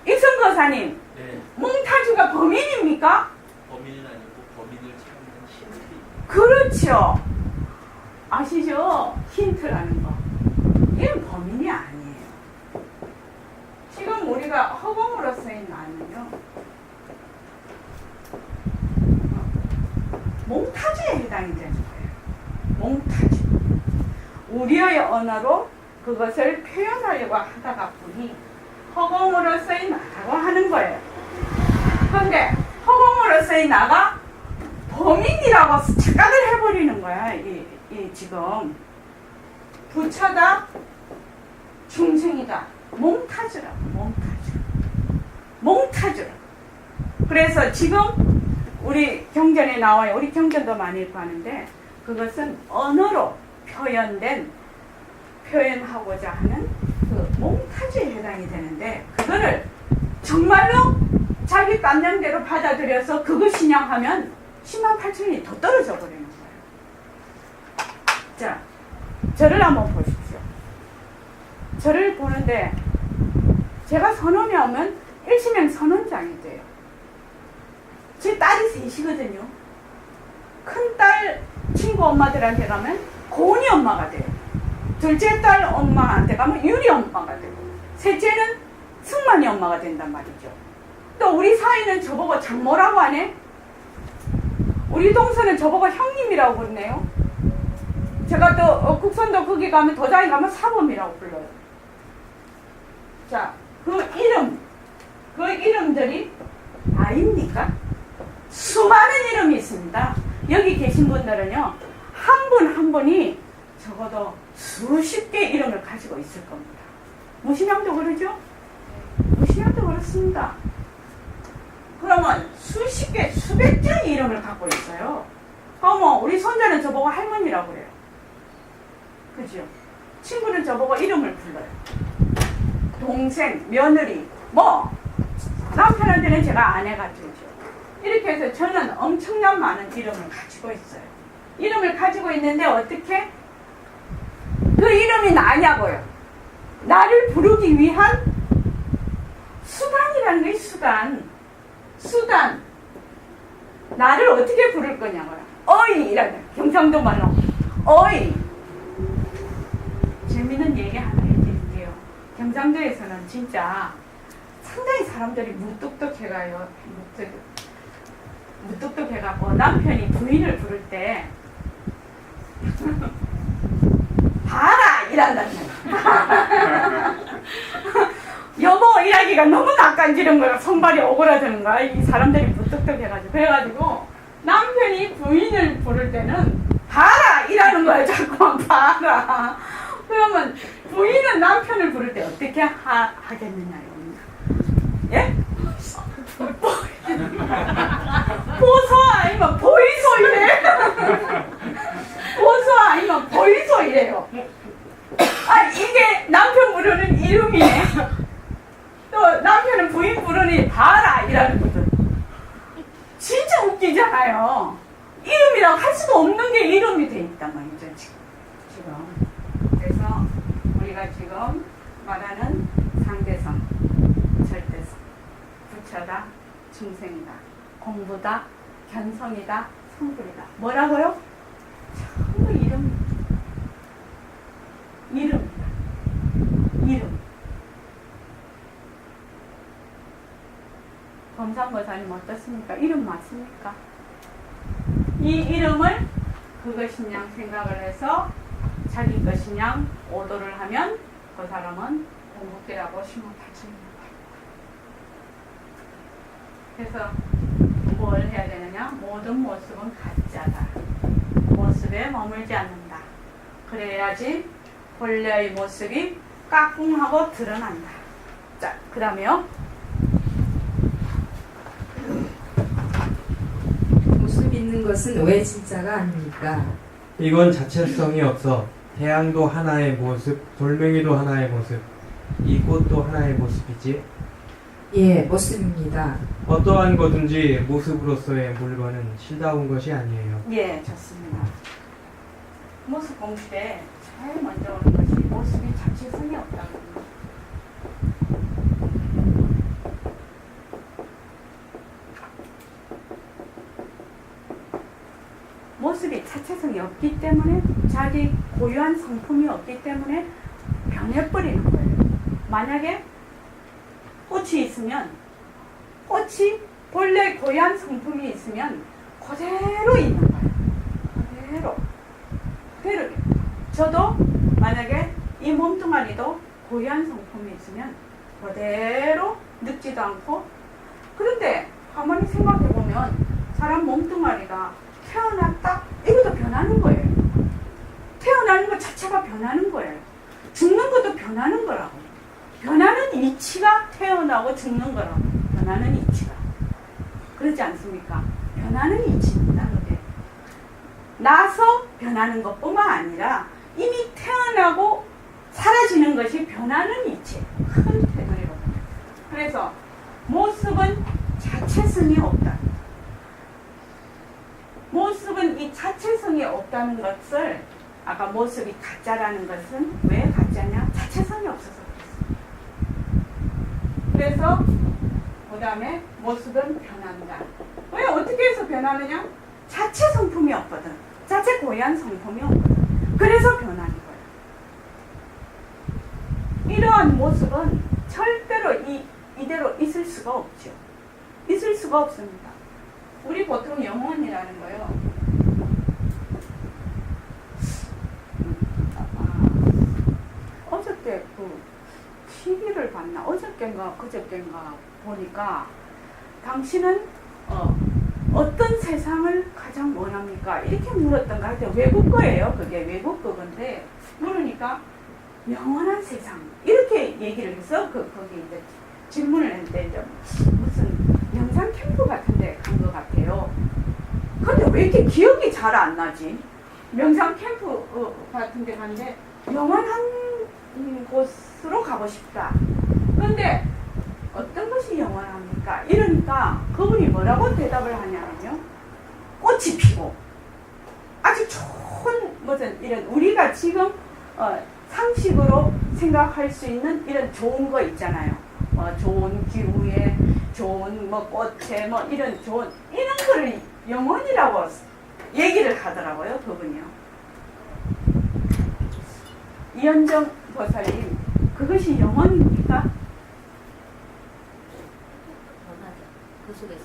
이승거사님, 네, 몽타주가 범인입니까? 범인은 아니고 범인을 찾는 힌트. 그렇죠. 아시죠? 힌트라는 거. 얘는 범인이 아니에요. 지금 우리가 허공으로서의 나는요, 몽타주에 해당이 되는 거예요. 몽타주. 우리의 언어로 그것을 표현하려고 하다가 보니 허공으로서의 나라고 하는 거예요. 그런데 허공으로서의 나가 범인이라고 착각을 해버리는 거야. 이 지금 부처다, 중생이다, 몽타주라고. 몽타주라고. 그래서 지금 우리 경전에 나와요. 우리 경전도 많이 읽고 하는데 그것은 언어로 표현하고자 하는 그 몽타주에 해당이 되는데, 그거를 정말로 자기 깜냥대로 받아들여서 그거 신앙하면 108,000이 더 떨어져 버리는 거예요. 자, 저를 한번 보십시오. 저를 보는데 제가 선원에 오면 일시명 선원장이 돼요. 제 딸이 셋이거든요. 큰딸 친구 엄마들한테 가면 고은이 엄마가 돼요. 둘째 딸 엄마한테 가면 유리 엄마가 되고, 셋째는 승만이 엄마가 된단 말이죠. 또 우리 사이는 저보고 장모라고 하네. 우리 동서는 저보고 형님이라고 그러네요. 제가 또 국선도 거기 가면 도장에 가면 사범이라고 불러요. 자, 그 이름들이 아닙니까? 수많은 이름이 있습니다. 여기 계신 분들은요, 한 분 한 분이 적어도 수십 개 이름을 가지고 있을 겁니다. 무심양도 그러죠? 무심양도 그렇습니다. 그러면 수십 개, 수백 개의 이름을 갖고 있어요. 어머, 우리 손자는 저보고 할머니라고 그래요. 그죠? 친구는 저보고 이름을 불러요. 동생, 며느리, 뭐 남편한테는 제가 아내가 되죠. 이렇게 해서 저는 엄청난 많은 이름을 가지고 있어요. 이름을 가지고 있는데 어떻게? 그 이름이 나냐고요. 나를 부르기 위한 수단이라는 게 수단. 나를 어떻게 부를 거냐고요. 어이! 이라는 경상도 말로 어이! 재밌는 얘기 하나 해드릴게요. 경상도에서는 진짜 상당히 사람들이 무뚝뚝해갖고 남편이 부인을 부를 때 봐라! 이란다는 거야. 여보! 이라기가 너무 낯간지른 거야. 손발이 오그라드는 거야. 이 사람들이 무뚝뚝해가지고. 그래가지고 남편이 부인을 부를 때는 봐라! 이라는 거야. 자꾸만 봐라. 그러면 부인은 남편을 부를 때 어떻게 하겠느냐요. 예? 보소 아니면 보이소 이래. 보소 아니면 보이소 이래요. 아, 이게 남편 부르는 이름이네. 또 남편은 부인 부르니 봐라 이라는 거든. 진짜 웃기잖아요. 이름이라고 할 수도 없는 게 이름이 돼 있단 말이죠. 지금. 그래서 우리가 지금 말하는 상대성, 절대성, 부처다, 중생이다, 공부다, 견성이다, 성불이다. 뭐라고요? 전부 이름입니다. 이름. 검상거사님 어떻습니까? 이름 맞습니까? 이 이름을 그것이냐 생각을 해서 자기 것이냐 오도를 하면 그 사람은 공복되라고 108,000입니다. 그래서 뭘 해야 되느냐? 모든 모습은 가짜다. 모습에 머물지 않는다. 그래야지 본래의 모습이 까꿍하고 드러난다. 자, 그 다음에요. 모습 있는 것은 왜 진짜가 아닙니까? 이건 자체성이 없어. 태양도 하나의 모습, 돌멩이도 하나의 모습, 이 꽃도 하나의 모습이지. 예, 모습입니다. 어떠한 거든지 모습으로서의 물건은 실다운 것이 아니에요. 예, 좋습니다. 모습 공부 때 제일 먼저 오는 것이 모습이 자체성이 없다고. 모습이 자체성이 없기 때문에 자기 고유한 성품이 없기 때문에 변해버리는 거예요. 만약에 꽃이 있으면 꽃이 본래 고유한 성품이 있으면 그대로 있는 거예요. 그대로. 저도 만약에 이 몸뚱아리도 고유한 성품이 있으면 그대로 늙지도 않고, 그런데 가만히 생각해 보면 사람 몸뚱아리가 태어났다 이것도 변하는 거예요. 태어나는 것 자체가 변하는 거예요. 죽는 것도 변하는 거라고. 변하는 이치가 태어나고 죽는 거라고. 변하는 이치가. 그렇지 않습니까? 변하는 이치입니다. 그게. 나서 변하는 것뿐만 아니라 이미 태어나고 사라지는 것이 변하는 이치. 큰 테두리거든요. 그래서 모습은 자체성이 없다. 모습은 이 자체성이 없다는 것을, 아까 모습이 가짜라는 것은 왜 가짜냐? 자체성이 없어서 그래서 그 다음에 모습은 변한다. 왜 어떻게 해서 변하느냐? 자체 성품이 없거든. 자체 고유한 성품이 없거든. 그래서 변하는 거예요. 이러한 모습은 절대로 이대로 있을 수가 없죠. 있을 수가 없습니다. 우리 보통 영혼이라는 거요. 어저께 그 TV를 봤나? 어저께인가 그저께인가 보니까 당신은 어떤 세상을 가장 원합니까? 이렇게 물었던 것 같아요. 외국 거예요. 그게 외국 거건데 물으니까 영원한 세상 이렇게 얘기를 해서 거기 이제 질문을 했는데 이제 무슨 영상 캠프 같은데 간 것 같아요. 근데 왜 이렇게 기억이 잘 안 나지? 명상 캠프 같은데 갔는데 영원한 곳으로 가고 싶다. 근데 어떤 것이 영원합니까? 이러니까 그분이 뭐라고 대답을 하냐면요. 꽃이 피고 아주 좋은 무슨 이런 우리가 지금 상식으로 생각할 수 있는 이런 좋은 거 있잖아요. 좋은 기후에 좋은 꽃에 이런 좋은 이런 거를 영원이라고 얘기를 하더라고요. 그분이요. 이현정 보살님, 그것이 영원입니까? 변하죠. 그 속에서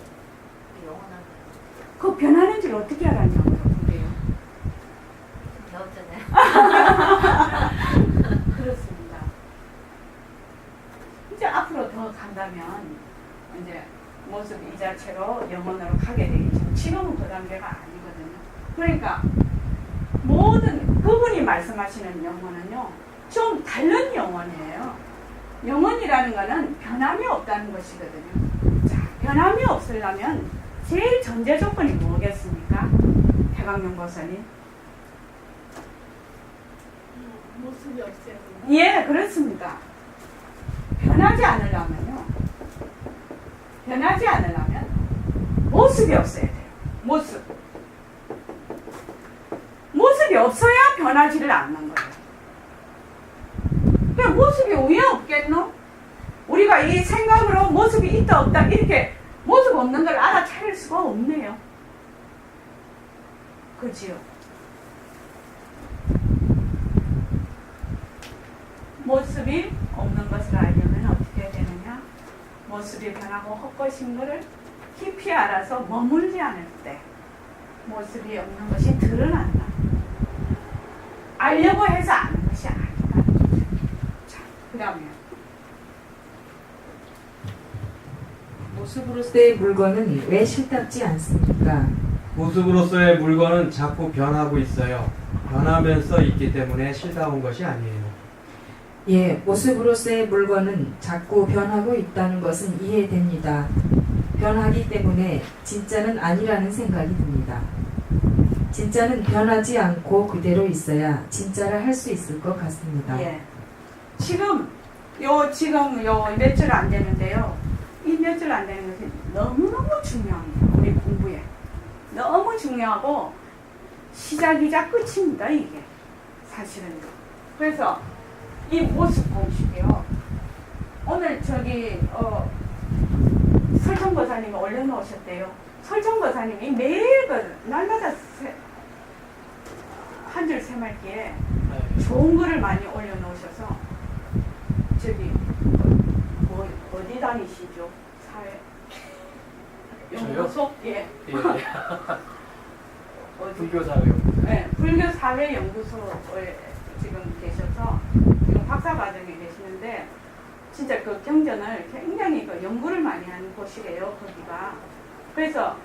영원한 거예요. 그 변하는 줄 어떻게 알았냐고요. 그게요. 배웠잖아요. 그렇습니다. 이제 앞으로 더 간다면 이제 모습 이 자체로 영원으로 가게 되겠죠. 지금은 그 단계가 아니거든요. 그러니까 모든 그분이 말씀하시는 영혼은요, 좀 다른 영혼이에요. 영혼이라는 거는 변함이 없다는 것이거든요. 자, 변함이 없으려면 제일 전제 조건이 뭐겠습니까? 해광용 보살님. 모습이 없어요. 예, 그렇습니다. 변하지 않으려면요. 변하지 않으려면 모습이 없어야 돼요. 모습. 모습이 없어야 변하지를 않는 거예요. 근데 모습이 왜 없겠노? 우리가 이 생각으로 모습이 있다 없다 이렇게 모습 없는 걸 알아차릴 수가 없네요. 그지요? 모습이 없는 것을 알려면 어떻게 되느냐? 모습이 변하고 헛것인 것을 깊이 알아서 머물지 않을 때 모습이 없는 것이 드러난다. 알려고 해서 아는 것이 아니다. 자, 그 다음에 모습으로서의 물건은 왜 싫답지 않습니까? 모습으로서의 물건은 자꾸 변하고 있어요. 변하면서 있기 때문에 싫다운 것이 아니에요. 예, 모습으로서의 물건은 자꾸 변하고 있다는 것은 이해됩니다. 변하기 때문에 진짜는 아니라는 생각이 듭니다. 진짜는 변하지 않고 그대로 있어야 진짜를 할 수 있을 것 같습니다. 예. 지금 요 며칠 안 되는데요. 이 며칠 안 되는 것이 너무너무 중요합니다. 우리 공부에. 너무 중요하고 시작이자 끝입니다. 이게 사실은. 그래서 이 모습 공식이요. 오늘 설정거사님이 올려놓으셨대요. 설정거사님이 매일 날마다 한 줄 새말기에 좋은 글을 많이 올려놓으셔서 어디 다니시죠? 사회 연구소? 예. 예. 어디? 불교사회요. 네, 불교사회연구소에 지금 계셔서 지금 박사과정에 계시는데 진짜 그 경전을 굉장히 연구를 많이 하는 곳이래요, 거기가. 그래서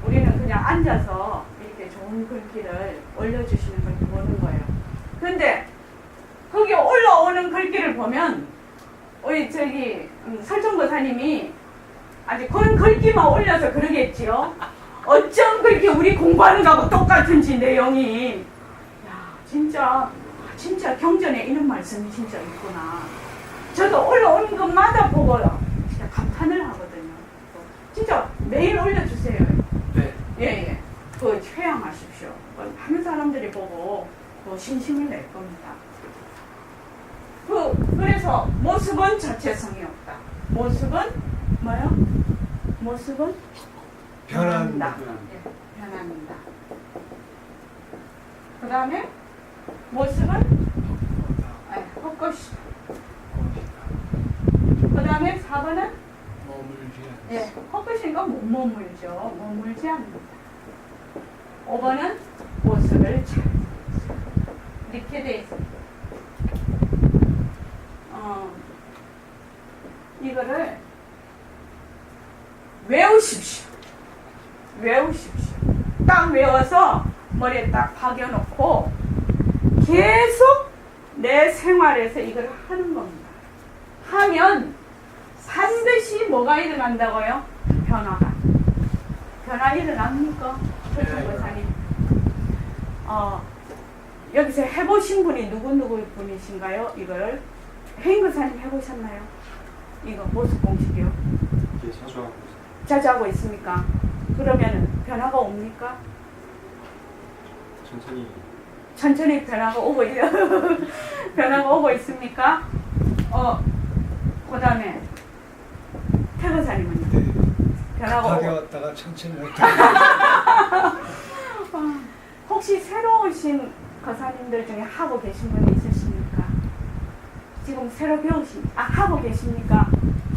우리는 그냥 앉아서 이렇게 좋은 글귀를 올려주시는 걸 보는 거예요. 근데 거기 올라오는 글귀를 보면 우리 설정거사님이 아직 그런 글귀만 올려서 그러겠지요. 어쩜 그렇게 우리 공부하는 거하고 똑같은지 내용이. 야, 진짜 경전에 이런 말씀이 진짜 있구나. 저도 올라오는 것마다 보고 진짜 감탄을 하거든요. 진짜 매일 올려주세요. 네. 예. 그 회양하십시오. 많은 사람들이 보고 신심을 낼 겁니다. 그래서 모습은 자체성이 없다. 모습은 뭐요? 모습은 변한다. 예, 변합니다. 그 다음에 모습은 헛것이다. 그 다음에 4번은 예, 헛것이니까 못 머물죠. 머물지 않는다. 5번은 모습을 잘 이렇게 돼 있습니다. 이거를 외우십시오. 딱 외워서 머리에 딱 박여놓고 계속 내 생활에서 이걸 하는 겁니다. 하면 반드시 뭐가 일어난다고요? 변화 일어납니까? 설정거사님. 여기서 해보신 분이 누구 분이신가요? 이걸 혜인거사님 해보셨나요? 이거 모습 공식이요. 이게 자주 하고 있어요. 자주 하고 있습니까? 그러면 변화가 옵니까? 천천히 변화가 오고 변화가 오고 있습니까? 그 다음에 태거사님은요? 네. 변화가 급하게 오고 왔다가 천천히 왔다가 혹시 새로 오신 거사님들 중에 하고 계신 분이 있으십니까? 지금 새로 하고 계십니까?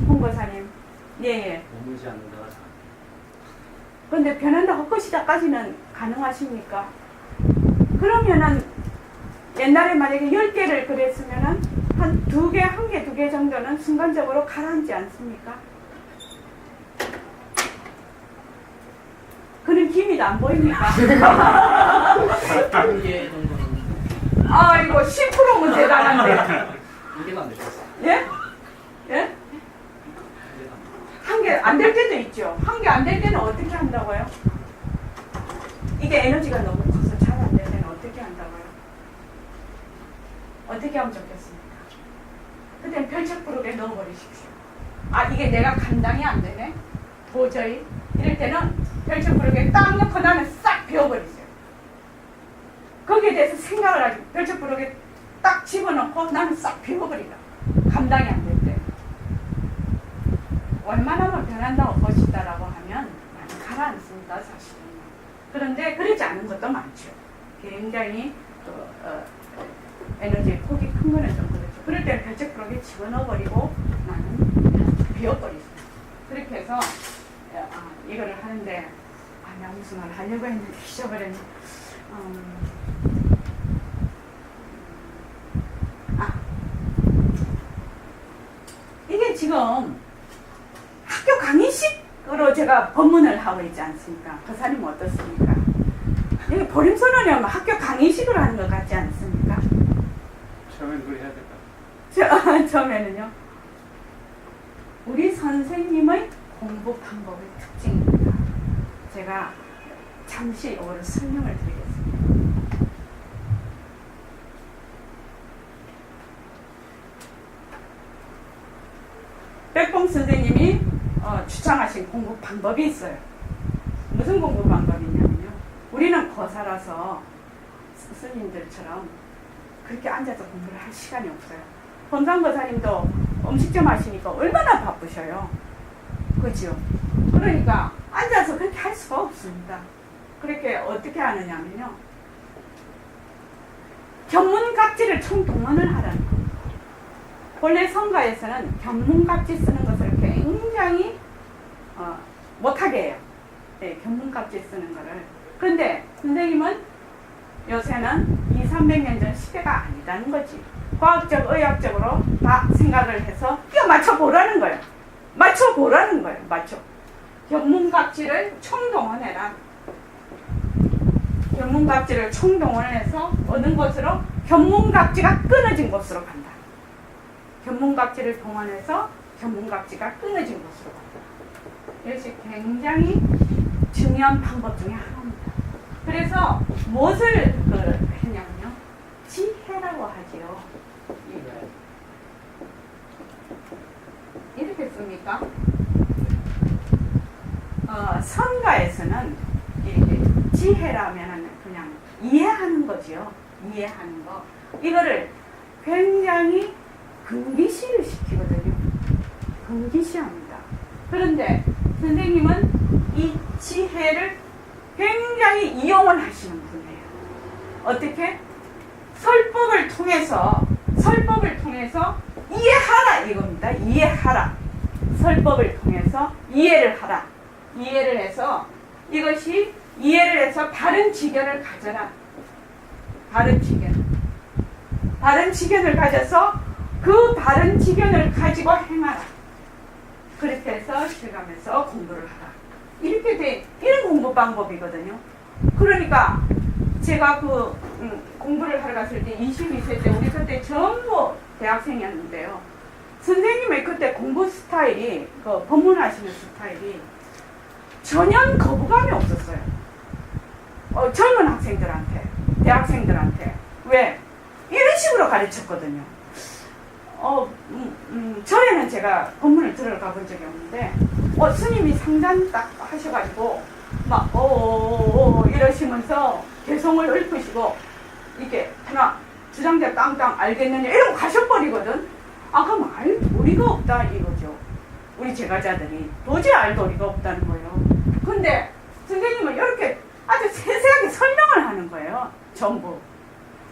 홍 거사님. 예. 머물지 않는다가 잘. 그런데 변한다 헛것이다까지는 가능하십니까? 그러면은 옛날에 만약에 10개를 그랬으면은 한 2개, 1개, 2개 정도는 순간적으로 가라앉지 않습니까? 그런 기미도 안 보입니까? 한 개 정도는 아, 이거 10%면 대단한데. 한 개도 안 됐어요. 예? 예? 한 개 안 될 때도 있죠. 한 개 안 될 때는 어떻게 한다고요? 이게 에너지가 너무 커서 잘 안 될 때는 어떻게 한다고요? 어떻게 하면 좋겠습니까? 그땐 펼쳐부르게 넣어버리십시오. 이게 내가 감당이 안 되네? 도저히? 이럴 때는 펼쳐부르게 딱 넣고 나는 싹 비워버리세요. 거기에 대해서 생각을 하지. 펼쳐부르게 딱 집어넣고 나는 싹 비워버리라. 감당이 안 될 때. 웬만하면 변한다고 것이다라고 하면 많이 가라앉습니다, 사실은. 그런데 그러지 않은 것도 많죠. 굉장히 에너지의 폭이 큰 거는 좀 그렇죠. 그럴 때는 별책부르게 집어넣어버리고 나는 비워버리죠. 그렇게 해서 이거를 하는데 내가 무슨 말 하려고 했는데 잊어버렸네. 이게 지금 학교 강의식 제가 법문을 하고 있지 않습니까? 거사님 어떻습니까? 이게 보림선언이 하면 학교 강의식으로 하는 것 같지 않습니까? 처음엔 그래 해야 될 것 같아요. 처음에는요. 우리 선생님의 공부 방법의 특징입니다. 제가 잠시 이거를 설명을 드리겠습니다. 백봉 선생님이 추천하신 공부 방법이 있어요. 무슨 공부 방법이냐면요. 우리는 거사라서 스님들처럼 그렇게 앉아서 공부를 할 시간이 없어요. 범상거사님도 음식점 하시니까 얼마나 바쁘셔요. 그죠? 그러니까 앉아서 그렇게 할 수가 없습니다. 그렇게 어떻게 하느냐면요. 견문갑질을 총동원을 하라는 겁니다. 본래 성가에서는 견문갑질 쓰는 것을 굉장히 못하게 해요. 네, 견문갑질 쓰는 거를. 그런데 선생님은 요새는 200~300년 전 시대가 아니다는 거지. 과학적, 의학적으로 다 생각을 해서 끼워 맞춰보라는 거예요. 맞춰보라는 거예요. 견문갑질을 총동원해라. 견문갑질을 총동원해서 어느 곳으로? 견문갑질가 끊어진 곳으로 간다. 견문갑질을 동원해서 견문갑질가 끊어진 곳으로 간다. 이것이 굉장히 중요한 방법 중에 하나입니다. 그래서 무엇을 했냐면요. 지혜라고 하지요. 이렇게 씁니까? 선가에서는 이렇게 지혜라면 그냥 이해하는 거지요. 이해하는 거. 이거를 굉장히 금기시를 시키거든요. 금기시합니다. 그런데 선생님은 이 지혜를 굉장히 이용을 하시는 분이에요. 어떻게? 설법을 통해서 이해하라 이겁니다. 이해하라. 설법을 통해서 이해를 하라. 이해를 해서 이것이 이해를 해서 바른 지견을 가져라. 바른 지견을 가져서 그 바른 지견을 가지고 행하라. 그렇게 해서 실감해서 공부를 하라. 이렇게 돼 이런 공부 방법이거든요. 그러니까 제가 공부를 하러 갔을 때 22세 때 우리 그때 전부 대학생이었는데요. 선생님의 그때 공부 스타일이 법문하시는 스타일이 전혀 거부감이 없었어요. 젊은 학생들한테, 대학생들한테. 왜? 이런 식으로 가르쳤거든요. 전에는 제가 법문을 들어가 본 적이 없는데, 스님이 상잔 딱 하셔가지고, 막, 이러시면서 개성을 읊으시고, 이렇게, 하나, 주장자 땅땅 알겠느냐, 이러고 가셔버리거든. 그럼 알 도리가 없다, 이거죠. 우리 제가자들이. 도저히 알 도리가 없다는 거예요. 근데, 선생님은 이렇게 아주 세세하게 설명을 하는 거예요. 전부.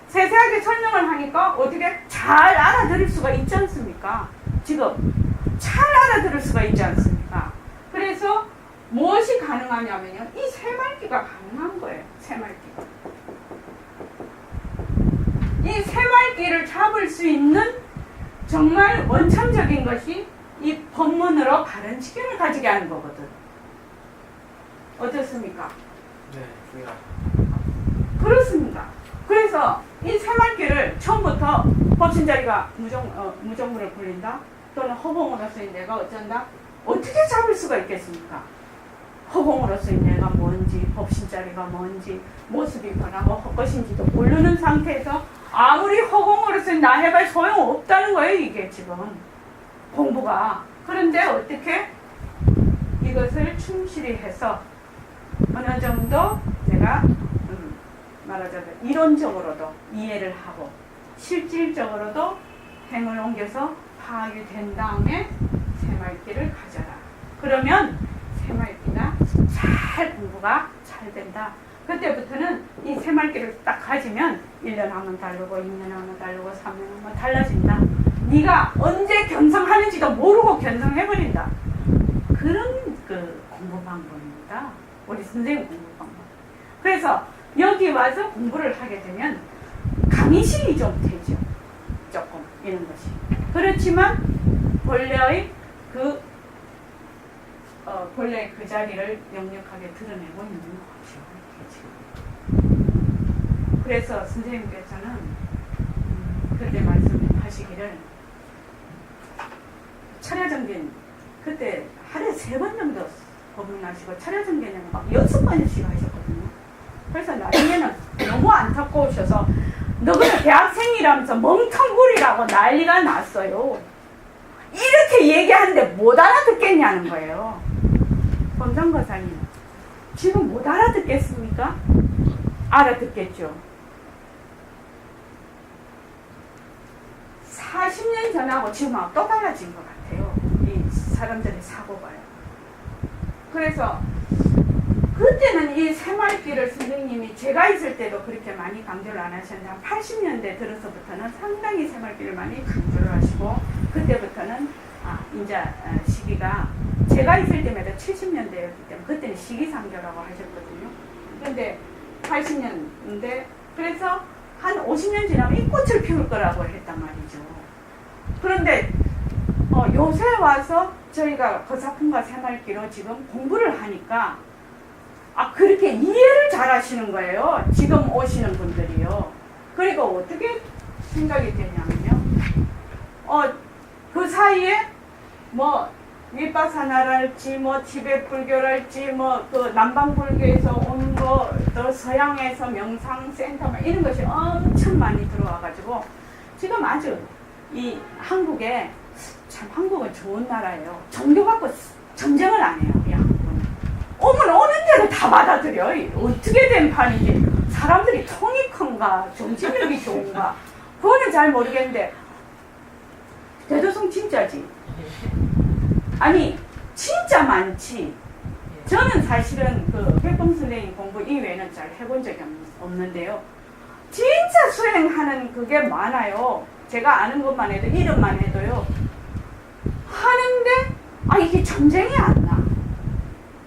세세하게 설명을 하니까 어떻게 잘 알아들을 수가 있지 않습니까? 지금 잘 알아들을 수가 있지 않습니까? 그래서 무엇이 가능하냐면요. 이 새말기가 가능한 거예요. 새말기가. 이 새말기를 잡을 수 있는 정말 원천적인 것이 이 법문으로 바른 지견을 가지게 하는 거거든. 어떻습니까? 네, 중요하죠. 그렇습니다. 그래서 이 새말기를 처음부터 법신자리가 무정물을 불린다 또는 허공으로서의 내가 어쩐다 어떻게 잡을 수가 있겠습니까? 허공으로서의 내가 뭔지 법신자리가 뭔지 모습이 변하고 헛것인지도 모르는 상태에서 아무리 허공으로서의 나 해봐야 소용없다는 거예요. 이게 지금 공부가. 그런데 어떻게 이것을 충실히 해서 어느 정도 제가 말하자면 이론적으로도 이해를 하고 실질적으로도 행을 옮겨서 파악이 된 다음에 새말기를 가져라. 그러면 새말기가 잘 공부가 잘 된다. 그때부터는 이 새말기를 딱 가지면 1년 하면 다르고 2년 하면 다르고 3년 하면 달라진다. 네가 언제 견성하는지도 모르고 견성해버린다. 그런 공부 방법입니다. 우리 선생님 공부 방법. 그래서 여기 와서 공부를 하게 되면 강의실이 좀 되죠. 조금 이런 것이. 그렇지만 본래의 본래 그 자리를 역력하게 드러내고 있는 거죠. 이게 지금. 그래서 선생님께서는 그때 말씀하시기를 철야정진 그때 하루에 3번 정도 법문하시고 철야정진은 막 6번씩 하셨거든요. 그래서 나중에는 너무 안타까우셔서 너희는 대학생이라면서 멍텅구리라고 난리가 났어요. 이렇게 얘기하는데 못 알아듣겠냐는 거예요. 범상거사님 지금 못 알아듣겠습니까? 알아듣겠죠. 40년 전하고 지금하고 또 달라진 것 같아요. 이 사람들의 사고가요. 그래서 그때는 이 새말귀를 선생님이 제가 있을 때도 그렇게 많이 강조를 안 하셨는데 한 80년대 들어서부터는 상당히 새말귀를 많이 강조를 하시고 그때부터는 이제 시기가 제가 있을 때마다 70년대였기 때문에 그때는 시기상조라고 하셨거든요. 그런데 80년대 그래서 한 50년 지나면 이 꽃을 피울 거라고 했단 말이죠. 그런데 요새 와서 저희가 거사품과 새말귀로 지금 공부를 하니까 그렇게 이해를 잘 하시는 거예요. 지금 오시는 분들이요. 그리고 어떻게 생각이 되냐면요. 그 사이에 뭐 윗바사나랄지 뭐 티베트 불교랄지 뭐 그 남방 불교에서 온 거 또 서양에서 명상센터 이런 것이 엄청 많이 들어와가지고 지금 아주 이 한국에 참 한국은 좋은 나라예요. 종교 갖고 전쟁을 안 해요. 이 한국은 오면 오는 대로 다 받아들여. 어떻게 된 판이지? 사람들이 통이 큰가 정치력이 좋은가 그거는 잘 모르겠는데 대도성 진짜지. 아니 진짜 많지. 저는 사실은 그 백범 선생님 공부 이외에는 잘 해본 적이 없는데요. 진짜 수행하는 그게 많아요. 제가 아는 것만 해도 이름만 해도요. 하는데 이게 전쟁이 안 나.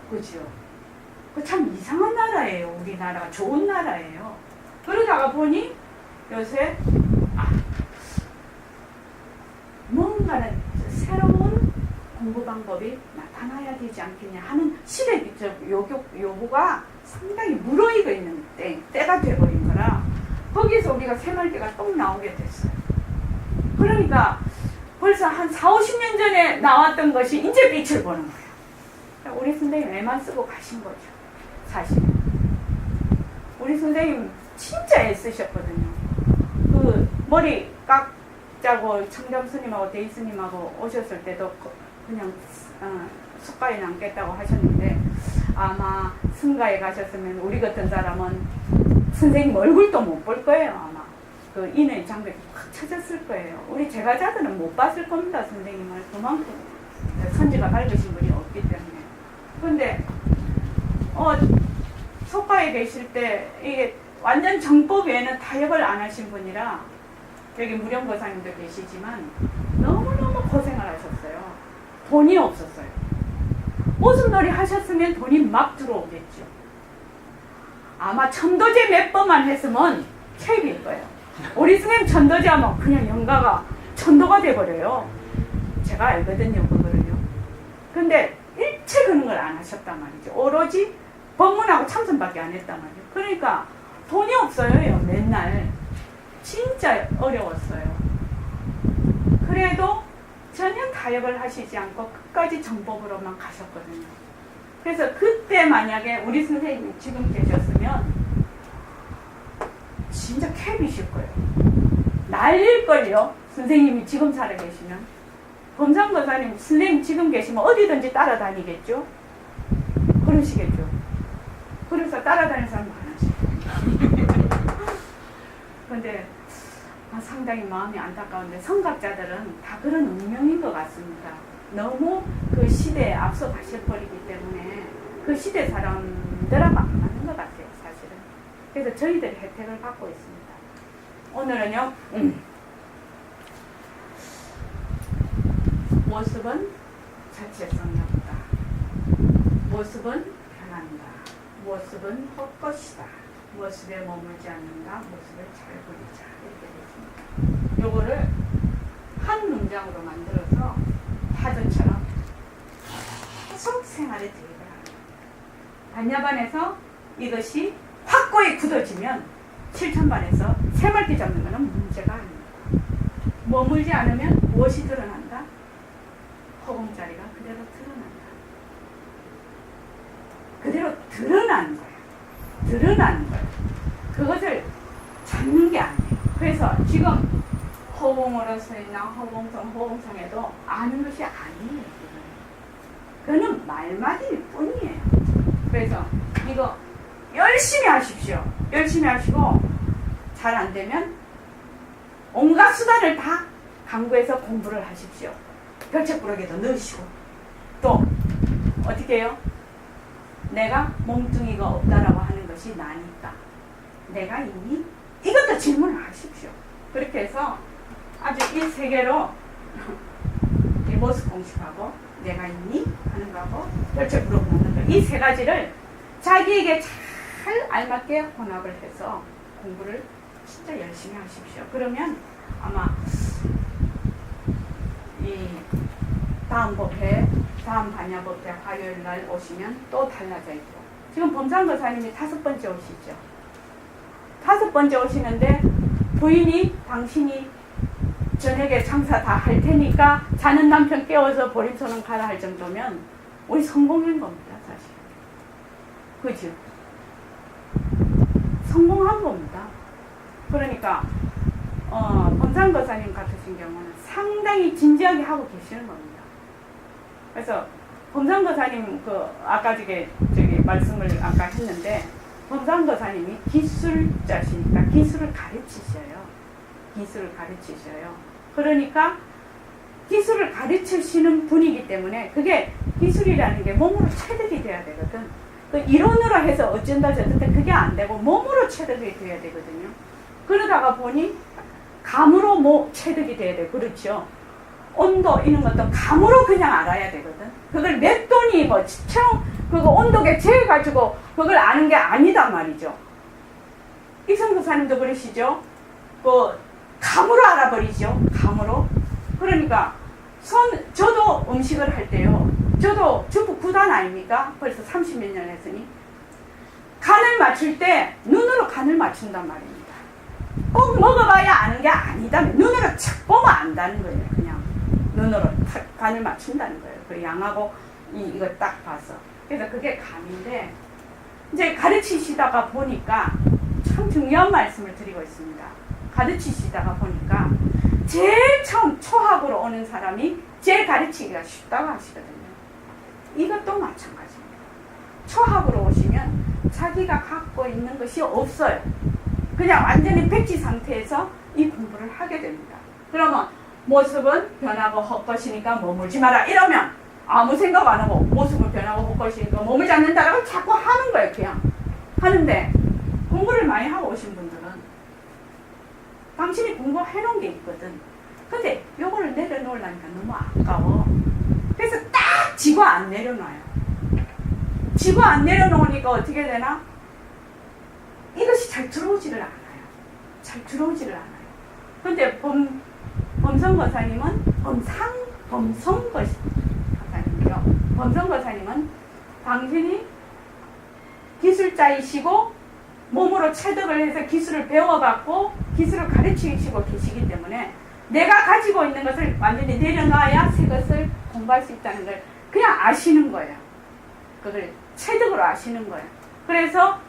그죠? 그 참 이상한 나라예요. 우리나라가 좋은 나라예요. 그러다가 보니 요새 뭔가는 새로운 공부 방법이 나타나야 되지 않겠냐 하는 시대적 요구가 상당히 무르익어 있는 때가 돼버린 거라 거기서 우리가 새말귀가 똥 나오게 됐어요. 그러니까 벌써 한 40-50년 전에 나왔던 것이 이제 빛을 보는 거예요. 우리 선생님 애만 쓰고 가신 거죠. 사실 우리 선생님 진짜 애쓰셨거든요. 그 머리 깎자고 청담 스님하고 대희 스님하고 오셨을 때도 그냥 숙가에 남겠다고 하셨는데 아마 승가에 가셨으면 우리 같은 사람은 선생님 얼굴도 못 볼 거예요. 아마 그 인의 장벽이 확 쳐졌을 거예요. 우리 제가자들은 못 봤을 겁니다. 선생님을 그만큼 선지가 밝으신 분이 없기 때문에. 그런데 속가에 계실 때 이게 완전 정법 외에는 타협을 안 하신 분이라 여기 무령보사님도 계시지만 너무너무 고생을 하셨어요. 돈이 없었어요. 오줌놀이 하셨으면 돈이 막 들어오겠죠. 아마 천도제 몇 번만 했으면 캡일 거예요. 우리 선생님 천도제 하면 그냥 영가가 천도가 돼버려요. 제가 알거든요, 그거를요. 근데 일체 그런 걸 안 하셨단 말이죠. 오로지 법문하고 참선밖에 안 했단 말이에요. 그러니까 돈이 없어요, 맨날. 진짜 어려웠어요. 그래도 전혀 타협을 하시지 않고 끝까지 정법으로만 가셨거든요. 그래서 그때 만약에 우리 선생님이 지금 계셨으면 진짜 캡이실 거예요. 난릴걸요. 선생님이 지금 살아계시면. 범상거사님 선생님 지금 계시면 어디든지 따라다니겠죠. 그러시겠죠. 그래서 따라다니는 사람 많으시죠. 그런데 상당히 마음이 안타까운데 성각자들은 다 그런 운명인 것 같습니다. 너무 그 시대에 앞서 가셔버리기 때문에 그 시대 사람들하고 안 맞는 것 같아요, 사실은. 그래서 저희들이 혜택을 받고 있습니다. 오늘은요, 모습은 자체성이 없다. 모습은 변한다. 모습은 헛것이다. 모습에 머물지 않는다. 모습을 잘 보이자. 이렇게 됐습니다. 요거를 한 문장으로 만들어서 파전처럼 계속 생활의 대입을 합니다. 반야반에서 이것이 확고히 굳어지면 실천반에서 새말기 잡는 것은 문제가 아닙니다. 머물지 않으면 무엇이 드러난다? 허공자리가 그대로 드러난다. 그대로 드러나는 거예요. 드러나는 거예요. 그것을 찾는 게 아니에요. 그래서 지금 허공으로서이나 허공성에도 아는 것이 아니에요. 그거는 말만일 뿐이에요. 그래서 이거 열심히 하십시오. 열심히 하시고 잘 안 되면 온갖 수단을 다 강구해서 공부를 하십시오. 별책부록에도 넣으시고 또 어떻게 해요? 내가 몸뚱이가 없다라고 하는 것이 나니까 내가 있니? 이것도 질문을 하십시오. 그렇게 해서 아주 이 세 개로 이 모습 공식하고 내가 있니? 하는 거하고 별책부록 넣는 거 이 세 가지를 자기에게 잘 알맞게 혼합을 해서 공부를 진짜 열심히 하십시오. 그러면 아마 이 다음 법회, 다음 반야법회 화요일 날 오시면 또 달라져 있고 지금 범상거사님이 5번째 오시죠. 5번째 오시는데 부인이 당신이 저녁에 장사 다 할 테니까 자는 남편 깨워서 보림소는 가라 할 정도면 우리 성공한 겁니다. 사실. 그죠? 성공한 겁니다. 그러니까 범상거사님 같으신 경우는 상당히 진지하게 하고 계시는 겁니다. 그래서 범상거사님 아까 저기 말씀을 아까 했는데 범상거사님이 기술자시니까 기술을 가르치셔요. 기술을 가르치셔요. 그러니까 기술을 가르치시는 분이기 때문에 그게 기술이라는 게 몸으로 체득이 돼야 되거든. 그 이론으로 해서 어쩐다 저쩐다 그게 안 되고 몸으로 체득이 돼야 되거든요. 그러다가 보니 감으로 체득이 돼야 돼. 그렇죠. 온도 이런 것도 감으로 그냥 알아야 되거든. 그걸 몇 돈이 그거 온도계 재가지고 그걸 아는 게 아니단 말이죠. 이성도사님도 그러시죠. 감으로 알아버리죠. 감으로. 그러니까 저도 음식을 할 때요. 저도 전부 9단 아닙니까? 벌써 30몇 년 했으니. 간을 맞출 때 눈으로 간을 맞춘단 말입니다. 꼭 먹어봐야 아는 게 아니다. 눈으로 착 보면 안다는 거예요. 그냥 눈으로 탁 간을 맞춘다는 거예요. 그 양하고 이거 딱 봐서. 그래서 그게 감인데 이제 가르치시다가 보니까 참 중요한 말씀을 드리고 있습니다. 가르치시다가 보니까 제일 처음 초학으로 오는 사람이 제일 가르치기가 쉽다고 하시거든요. 이것도 마찬가지입니다. 초학으로 오시면 자기가 갖고 있는 것이 없어요. 그냥 완전히 백지 상태에서 이 공부를 하게 됩니다. 그러면 모습은 변하고 헛것이니까 머물지 마라 이러면 아무 생각 안 하고 모습은 변하고 헛것이니까 머물지 않는다라고 자꾸 하는 거예요. 그냥 하는데 공부를 많이 하고 오신 분들은 당신이 공부해 놓은 게 있거든. 근데 요거를 내려놓으려니까 너무 아까워. 그래서 딱 지고 안 내려놔요. 지고 안 내려놓으니까 어떻게 되나? 이것이 잘 들어오지를 않아요. 잘 들어오지를 않아요. 근데 범성거사님은 범성거사님은 당신이 기술자이시고 몸으로 체득을 해서 기술을 배워갖고 기술을 가르치시고 계시기 때문에 내가 가지고 있는 것을 완전히 내려놔야 새 것을 공부할 수 있다는 걸 그냥 아시는 거예요. 그걸 체득으로 아시는 거예요. 그래서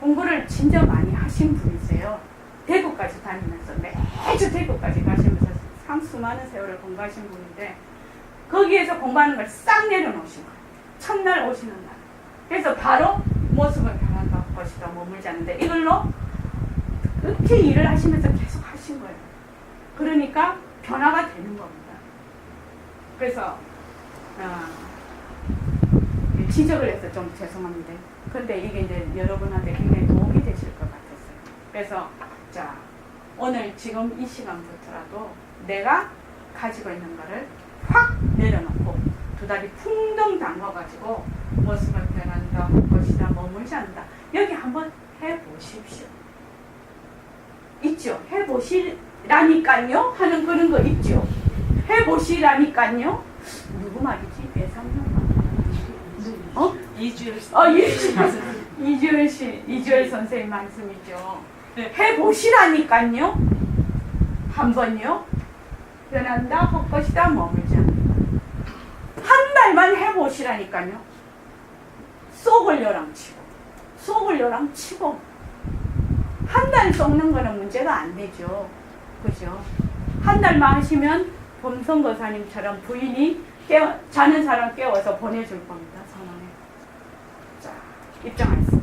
공부를 진짜 많이 하신 분이세요. 대구까지 다니면서 매주 대구까지 가시면서 수많은 세월을 공부하신 분인데 거기에서 공부하는 걸 싹 내려놓으신 거예요. 첫날 오시는 날. 그래서 바로 모습은 변한다 것이다 머물지 않는데 이걸로 그렇게 일을 하시면서 계속 하신 거예요. 그러니까 변화가 되는 겁니다. 그래서 지적을 해서 좀 죄송합니다. 근데 이게 이제 여러분한테 굉장히 도움이 되실 것 같았어요. 그래서 자 오늘 지금 이 시간부터라도 내가 가지고 있는 거를 확 내려놓고 두 다리 풍덩 담궈가지고 모습을 변한다, 할 것이다, 머물지 않는다. 여기 한번 해보십시오. 있죠? 해보시라니까요? 하는 그런 거 있죠? 해보시라니까요? 누구 말이지? 배상용 어? 이주일 이주열 선생님 말씀이죠. 해보시라니까요. 한 번요. 변한다, 헛것이다, 머물지 않는다. 한 달만 해보시라니까요. 속을 요랑 치고, 속을 요랑 치고. 한 달 썩는 거는 문제가 안 되죠. 그죠? 한 달만 하시면 범선거사님처럼 부인이 자는 사람 깨워서 보내줄 겁니다. 선언에. 자, 입장하겠습니다.